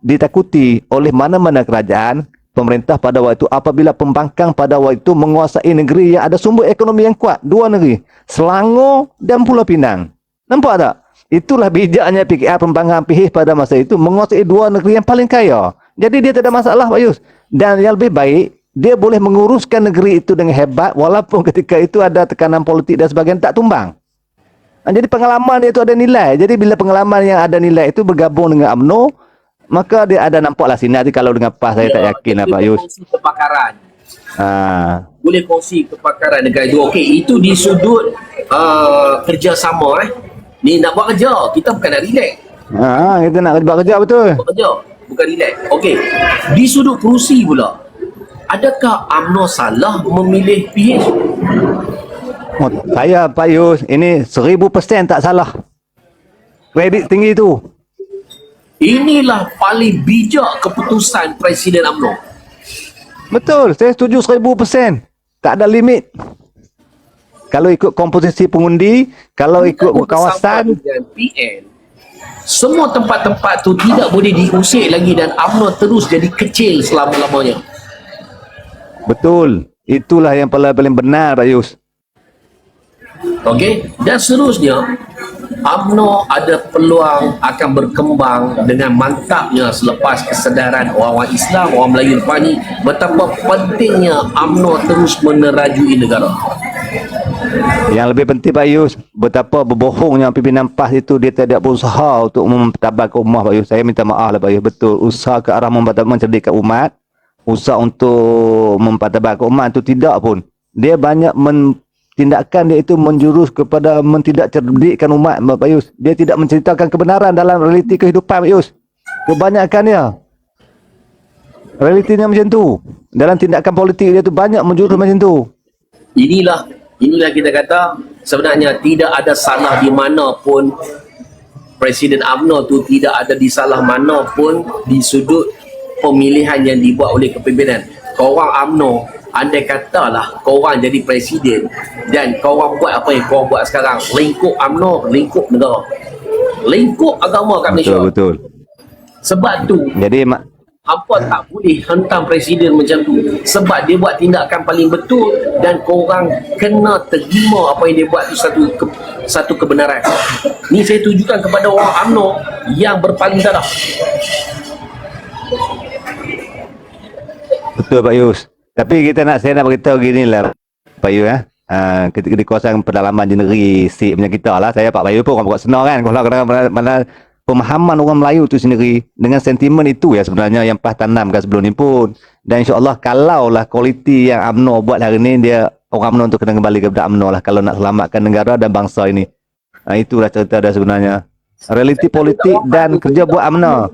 ditakuti oleh mana-mana kerajaan pemerintah pada waktu itu apabila pembangkang pada waktu itu menguasai negeri yang ada sumber ekonomi yang kuat, dua negeri, Selangor dan Pulau Pinang. Nampak tak? Itulah bijaknya PKR pembangkang PH pada masa itu, menguasai dua negeri yang paling kaya. Jadi dia tak ada masalah, Pak Yus. Dan yang lebih baik, dia boleh menguruskan negeri itu dengan hebat walaupun ketika itu ada tekanan politik dan sebagainya tak tumbang. Jadi pengalaman dia itu ada nilai. Jadi bila pengalaman yang ada nilai itu bergabung dengan UMNO, maka dia ada nampaklah sinar. Kalau dengan PAS saya tak yakin lah, Pak Yus. Kepakaran. Boleh kongsi kepakaran negara itu. Okey, itu di sudut kerjasama. Ni nak buat kerja, kita bukan nak relax. Kita nak buat kerja betul. Buat kerja, bukan relax. Okey. Di sudut kerusi pula, adakah UMNO salah memilih PH? Saya Pak Yus, ini 1000% tak salah. Kredit tinggi tu. Inilah paling bijak keputusan Presiden UMNO. Betul, saya setuju 1000%. Tak ada limit. Kalau ikut komposisi pengundi, kalau ikut kawasan dengan PN, semua tempat-tempat tu tidak boleh diusik lagi dan UMNO terus jadi kecil selama-lamanya. Betul. Itulah yang paling benar, Pak Yus. Okey, dan seterusnya UMNO ada peluang akan berkembang dengan mantapnya selepas kesedaran orang-orang Islam, orang Melayu depan ni betapa pentingnya UMNO terus menerajui negara. Yang lebih penting, Pak Yus, betapa berbohongnya pimpinan PAS itu. Dia tidak berusaha untuk mempertabarkan umat, Pak Yus. Saya minta maaf lah, Pak Yus. Betul, usaha ke arah mencerdikkan umat, usaha untuk mempertabarkan umat itu tidak pun. Dia banyak tindakan dia itu menjurus kepada tidak cerdikkan umat, Pak Yus. Dia tidak menceritakan kebenaran dalam realiti kehidupan, Pak Yus. Kebanyakannya realitinya macam tu. Dalam tindakan politik dia tu banyak menjurus macam tu. Inilah kita kata sebenarnya tidak ada salah di mana pun Presiden UMNO tu, tidak ada di salah mana pun di sudut pemilihan yang dibuat oleh kepimpinan. Korang UMNO, andai katalah korang jadi presiden dan korang buat apa yang korang buat sekarang, lingkup UMNO, lingkup negara. lingkup agama kat Malaysia. Betul, betul. Sebab tu Jadi hampa tak boleh hentam presiden macam tu, sebab dia buat tindakan paling betul dan korang kena terima apa yang dia buat tu satu kebenaran. Ni saya tujukan kepada orang UMNO yang berpaling darah. betul Pak Yus. Tapi saya nak beritahu gini lah Pak Yus ketika di kawasan pedalaman di negeri Sik punya kita lah, saya Pak Bayu pun orang buat senar kan, kalau kadang-kadang mana pemahaman orang Melayu tu sendiri dengan sentimen itu ya sebenarnya yang pas tanamkan sebelum ni pun. Dan insyaAllah kalaulah kualiti yang UMNO buat hari ni, dia orang UMNO untuk kena kembali kepada UMNO lah kalau nak selamatkan negara dan bangsa ini. Itulah cerita dia sebenarnya, realiti politik dan kerja buat UMNO.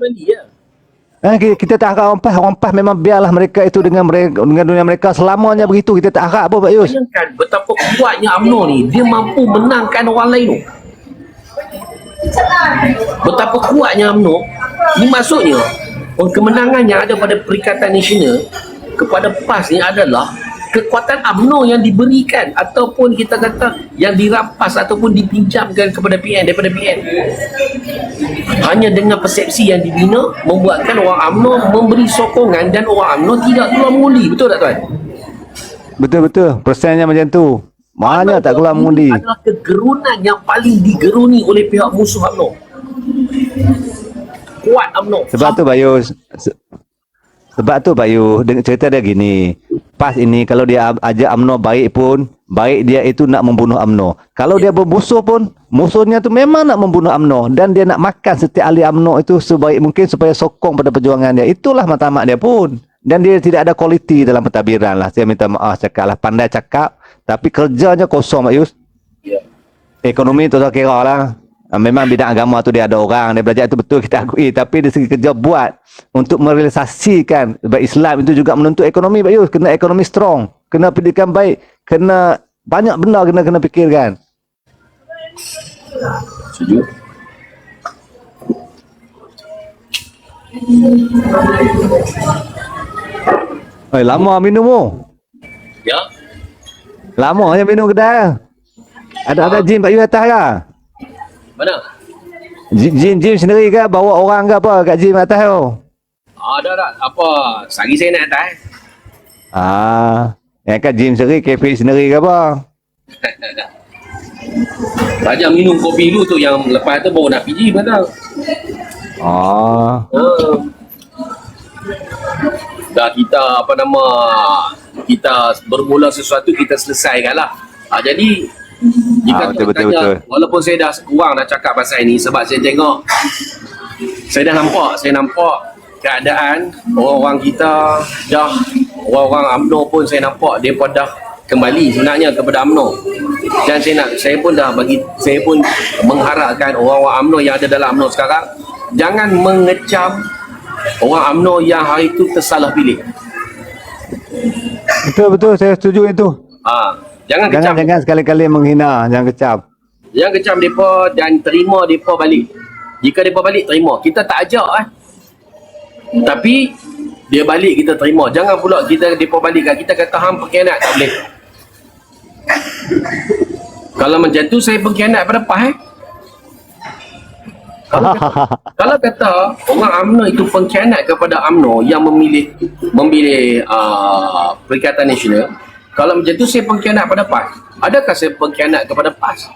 Kita tak harap orang PAS memang biarlah mereka itu dengan dunia mereka selamanya begitu, kita tak harap apa Pak Yus. Bayangkan betapa kuatnya UMNO ni, dia mampu menangkan orang lain tu. Betapa kuatnya UMNO ni, maksudnya kemenangan yang ada pada Perikatan Nasional kepada PAS ni adalah kekuatan UMNO yang diberikan ataupun kita kata yang dirampas ataupun dipinjamkan kepada PN daripada PN. Hanya dengan persepsi yang dibina membuatkan orang UMNO memberi sokongan dan orang UMNO tidak keluar mengundi. Betul tak tuan? Betul-betul, persennya macam tu. Mana tak keluar mengundi. Adalah kegerunan yang paling digeruni oleh pihak musuh UMNO. Kuat UMNO. Sebab tu Pak Yus, cerita dia gini. PAS ini kalau dia ajak UMNO baik pun, baik dia itu nak membunuh UMNO. Kalau dia bermusuh pun, musuhnya tu memang nak membunuh UMNO dan dia nak makan setiap ahli UMNO itu sebaik mungkin supaya sokong pada perjuangan dia. Itulah matlamat dia pun. Dan dia tidak ada kualiti dalam pentadbiran lah. Saya minta maaf cakap lah, pandai cakap tapi kerjanya kosong Pak Yus. Ya. Ekonomi tu saya kira lah. Memang bidang agama tu dia ada orang, dia belajar itu betul kita akui, tapi dari segi kerja buat untuk merealisasikan sebab Islam itu juga menuntut ekonomi Pak Yus, kena ekonomi strong, kena pendidikan baik, kena banyak benda kena fikirkan. Setuju. Lama minum tu. Ya. Lama je minum kedai. Ada jin Pak Yus atas ke? Mana? Jin sendiri ke? Bawa orang ke apa kat jin atas tu? Ada. Apa? Sehari saya naik atas. Yang kan jin sendiri, kafe sendiri ke apa? Raja minum kopi dulu tu, yang lepas tu baru nak pergi betul. Dah kita kita bermula sesuatu, kita selesaikan lah. Jadi jika betul. walaupun saya dah kurang dah cakap pasal ini, sebab saya tengok, saya nampak keadaan orang-orang kita dah, orang-orang UMNO pun saya nampak mereka dah kembali sebenarnya kepada UMNO. Dan saya pun mengharapkan orang-orang UMNO yang ada dalam UMNO sekarang jangan mengecam orang UMNO yang hari itu tersalah pilih. Betul, saya setuju itu. Jangan sekali-kali menghina, jangan kecam. Jangan kecam mereka dan terima mereka balik. Jika mereka balik, terima. Kita tak ajak tapi dia balik, kita terima. Jangan pula mereka balik kat kita kata hang pengkhianat, tak boleh. Kalau macam tu saya pengkhianat pada PAS Kalau kata orang UMNO itu pengkhianat kepada UMNO yang memilih Perikatan Nasional, kalau macam tu saya pengkhianat pada PAS. Adakah saya pengkhianat kepada PAS?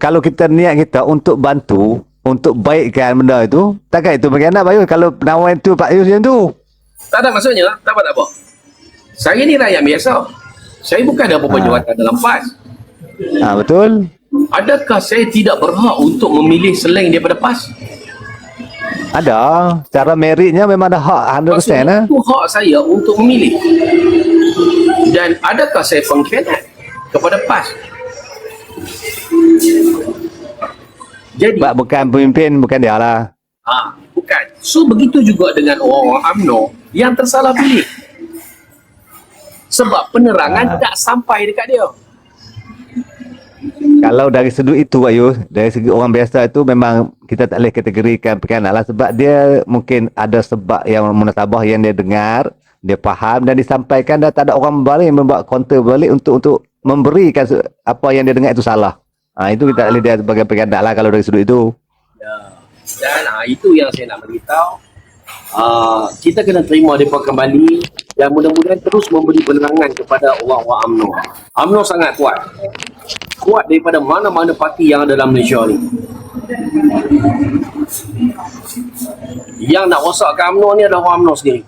Kalau kita niat kita untuk bantu, untuk baikkan benda itu, takkan itu pengkhianat Pak Yus kalau penawan itu Pak Yus macam tu. Tak ada maksudnya, tak apa. Saya ni rakyat biasa. Saya bukan ada apa-apa jawatan dalam PAS. Betul. Adakah saya tidak berhak untuk memilih selain daripada PAS? Ada. Cara meritnya memang ada hak 100%. Maksudnya itu hak saya untuk memilih. Dan adakah saya pengkhianat kepada PAS? Jadi bukan pemimpin, bukan dia lah. Bukan. So begitu juga dengan orang-orang UMNO yang tersalah pilih. Sebab penerangan tak sampai dekat dia. Kalau dari sudut itu Pak Yus, dari segi orang biasa itu memang kita tak boleh kategorikan pengkhianat lah, sebab dia mungkin ada sebab yang munasabah yang dia dengar, dia faham dan disampaikan, dan tak ada orang balik membuat counter balik untuk memberikan apa yang dia dengar itu salah. Itu kita boleh dia sebagai pengadak lah kalau dari sudut itu. Ya. Dan itu yang saya nak beritahu. Kita kena terima mereka kembali dan mudah-mudahan terus memberi penerangan kepada orang-orang UMNO. UMNO sangat kuat. Kuat daripada mana-mana parti yang ada dalam Malaysia ni. Yang nak rosakkan UMNO ni adalah orang UMNO sendiri.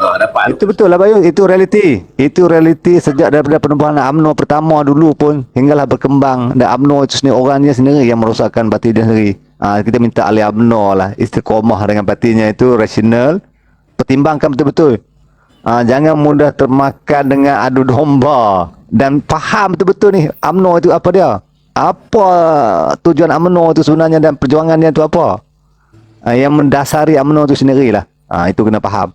Dapat. Itu betul lah Bayu, itu realiti sejak daripada penubuhan UMNO pertama dulu pun hinggalah berkembang, dan UMNO itu sendiri orangnya sendiri yang merosakkan parti dia sendiri. Kita minta ahli UMNO lah istiqomah dengan partinya, itu rasional, pertimbangkan betul-betul. Jangan mudah termakan dengan adu domba, dan faham betul-betul ni UMNO itu apa dia, apa tujuan UMNO itu sebenarnya dan perjuangannya itu apa, yang mendasari UMNO itu sendirilah. Itu kena faham.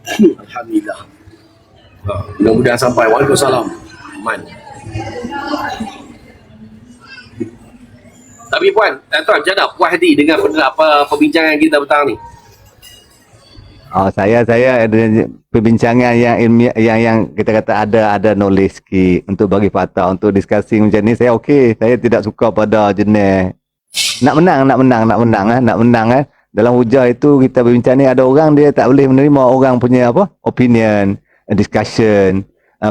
Alhamdulillah. Mudah-mudahan sampai. Waalaikumsalam. Man. Tapi puan, tuan, macam mana puas hati dengan perbincangan kita petang ni? Saya ada perbincangan yang ilmiah, yang kita kata ada knowledge sikit untuk bagi fakta, untuk diskusi macam ni saya okey. Saya tidak suka pada jenis nak menang. Dalam hujah itu kita berbincang ni, ada orang dia tak boleh menerima orang punya opinion, discussion,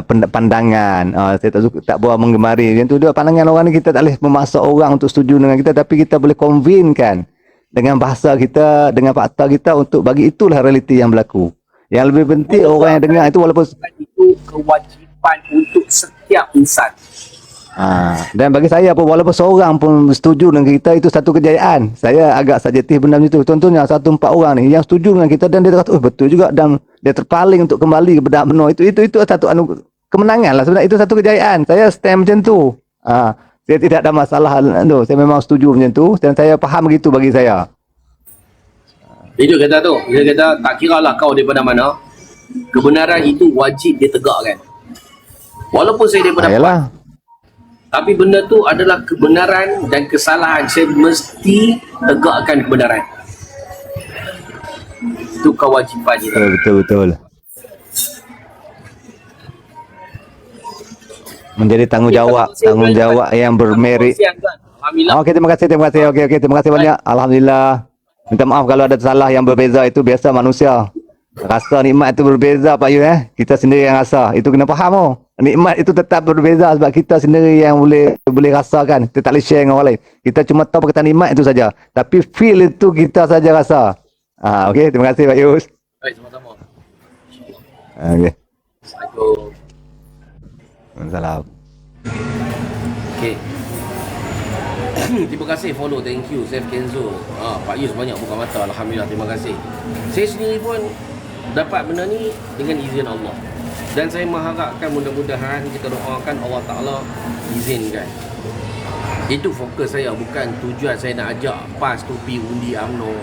pandangan. Saya tak buat menggemari yang tu. Dia pandangan orang ni kita tak boleh memaksa orang untuk setuju dengan kita, tapi kita boleh convince kan dengan bahasa kita, dengan fakta kita, untuk bagi itulah realiti yang berlaku. Yang lebih penting orang yang dengar itu, walaupun itu kewajipan untuk setiap insan. Dan bagi saya pun, walaupun seorang pun setuju dengan kita, itu satu kejayaan. Saya agak subjektif benda macam itu. Contohnya 1-4 orang ni yang setuju dengan kita dan dia kata betul juga, dan dia terpaling untuk kembali kepada UMNO, itu satu kemenangan lah sebenarnya. Itu satu kejayaan. Saya stand macam tu. Saya tidak ada masalah tu. Saya memang setuju macam tu, dan saya faham begitu bagi saya. Itu kata tu, dia kata tak kira lah kau daripada mana, kebenaran itu wajib ditegakkan. Walaupun saya daripada Yalah. tapi benda tu adalah kebenaran dan kesalahan. Saya mesti tegakkan kebenaran. Itu kewajipan kita. Betul. Menjadi tanggungjawab yang bermerit. Alhamdulillah. Okey, terima kasih. Okey, terima kasih banyak. Alhamdulillah. Minta maaf kalau ada salah yang berbeza, itu biasa manusia. Rasa nikmat itu berbeza Pak Yu, kita sendiri yang rasa. Itu kena faham. Nikmat itu tetap berbeza sebab kita sendiri yang boleh rasakan. Kita tak boleh share dengan orang lain. Kita cuma tahu perkataan nikmat itu saja. Tapi feel itu kita saja rasa. Okey, terima kasih Pak Yus. Baik, sama-sama. Okey. Assalamualaikum. Waalaikumsalam. Okey. Terima kasih follow, thank you Chef Kenzo. Pak Yus banyak buka mata, alhamdulillah, terima kasih. Saya sendiri pun dapat benda ni dengan izin Allah. Dan saya mengharapkan mudah-mudahan kita doakan Allah Ta'ala izinkan. Itu fokus saya, bukan tujuan saya nak ajak PAS tu pergi undi UMNO.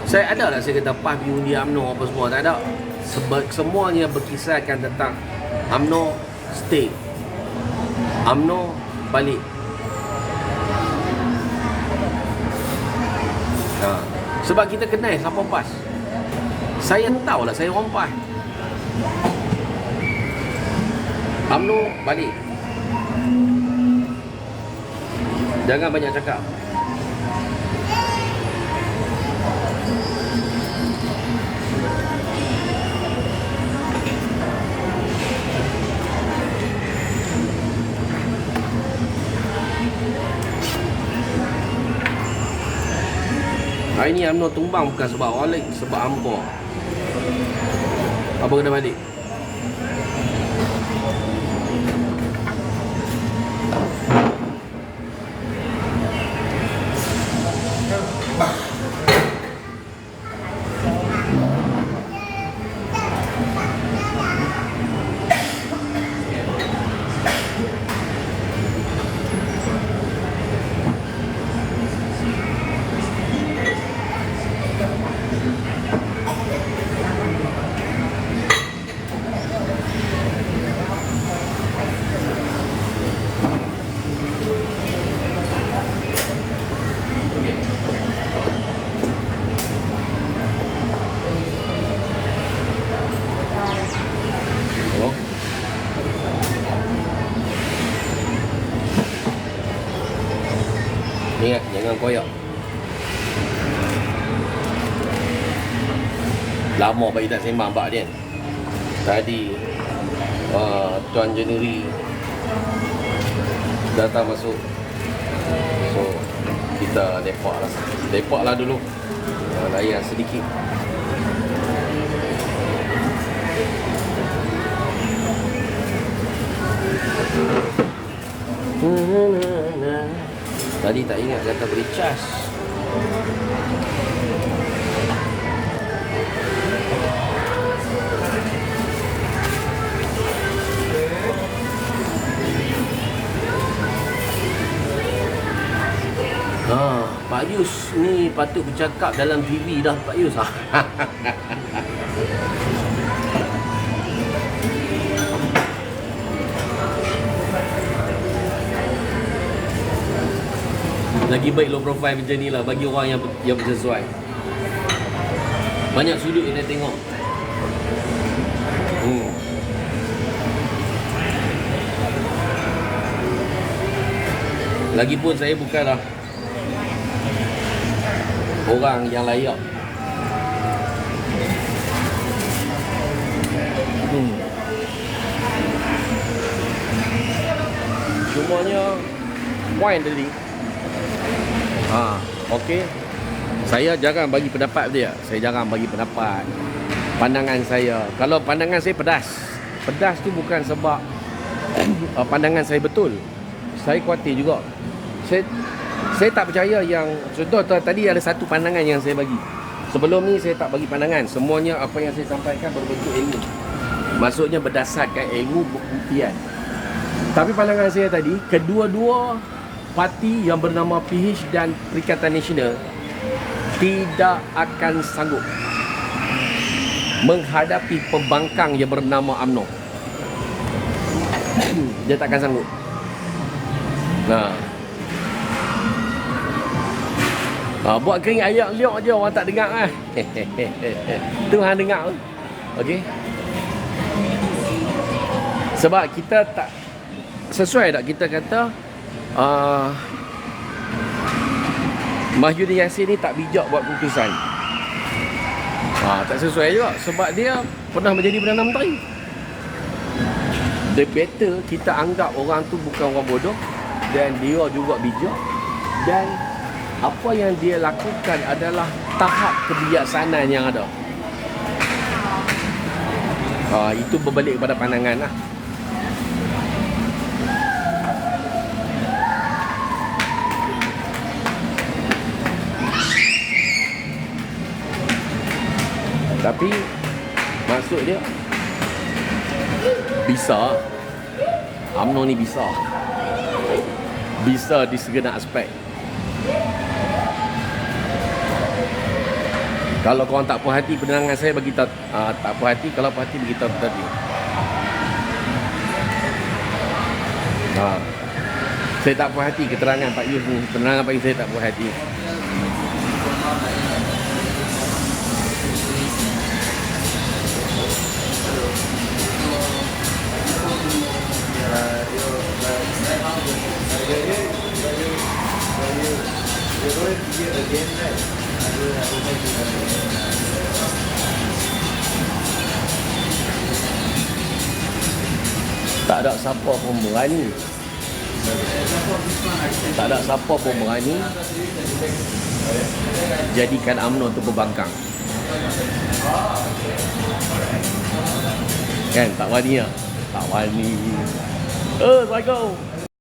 Saya ada lah saya kata PAS pergi undi UMNO apa semua, tak ada. Semuanya berkisarkan tentang UMNO stay, UMNO balik. Sebab kita kenal siapa PAS. Saya tahulah saya orang PAS. UMNO balik. Jangan banyak cakap. Hari ni UMNO tumbang bukan sebab orang lain, sebab hampa. Apa kena balik? Ingat, jangan koyak. Lama bagi tak sembang Pak Dian. Tadi Tuan Januari datang masuk. So kita lepak lah dulu. Layan sedikit. Tadi tak ingat kata beri cas. Pak Yus ni patut bercakap dalam TV dah Pak Yus. Lagi baik low profile macam ni lah bagi orang yang sesuai. Banyak sudut yang dia tengok. Lagipun saya bukanlah orang yang layak. Cumanya point tadi. Okey. Saya jarang bagi pendapat dia. Saya jarang bagi pendapat. Pandangan saya. Kalau pandangan saya pedas. Pedas tu bukan sebab pandangan saya betul. Saya khawatir juga. Saya tak percaya yang contoh tadi ada satu pandangan yang saya bagi. Sebelum ni saya tak bagi pandangan. Semuanya apa yang saya sampaikan berbentuk ilmu. Maksudnya berdasarkan ilmu buktian. Tapi pandangan saya tadi, kedua-dua parti yang bernama PH dan Perikatan Nasional tidak akan sanggup menghadapi pembangkang yang bernama UMNO. Dia tak akan sanggup. Buat kering ayak liok je orang tak dengar lah. Tuhan dengar. Okey. Sebab kita tak sesuai tak kita kata Mahyudin Yassin ni tak bijak buat keputusan. Tak sesuai juga sebab dia pernah menjadi Perdana Menteri. The better kita anggap orang tu bukan orang bodoh dan dia juga bijak dan apa yang dia lakukan adalah tahap kebijaksanaan yang ada. Itu berbalik kepada pandangan lah. Tapi maksud dia bisa UMNO ni bisa di segenap aspek. Kalau korang tak puas hati pendengar saya bagi tahu, tak puas hati, kalau puas hati bagi tahu tadi. Saya tak puas hati keterangan Pak Yus ni, penerangan Pak Yus saya tak puas hati. Tak ada siapa pun berani. Tak ada siapa pun berani jadikan UMNO tu berbangkang. Kan tak berani lah. Tak berani. Psycho.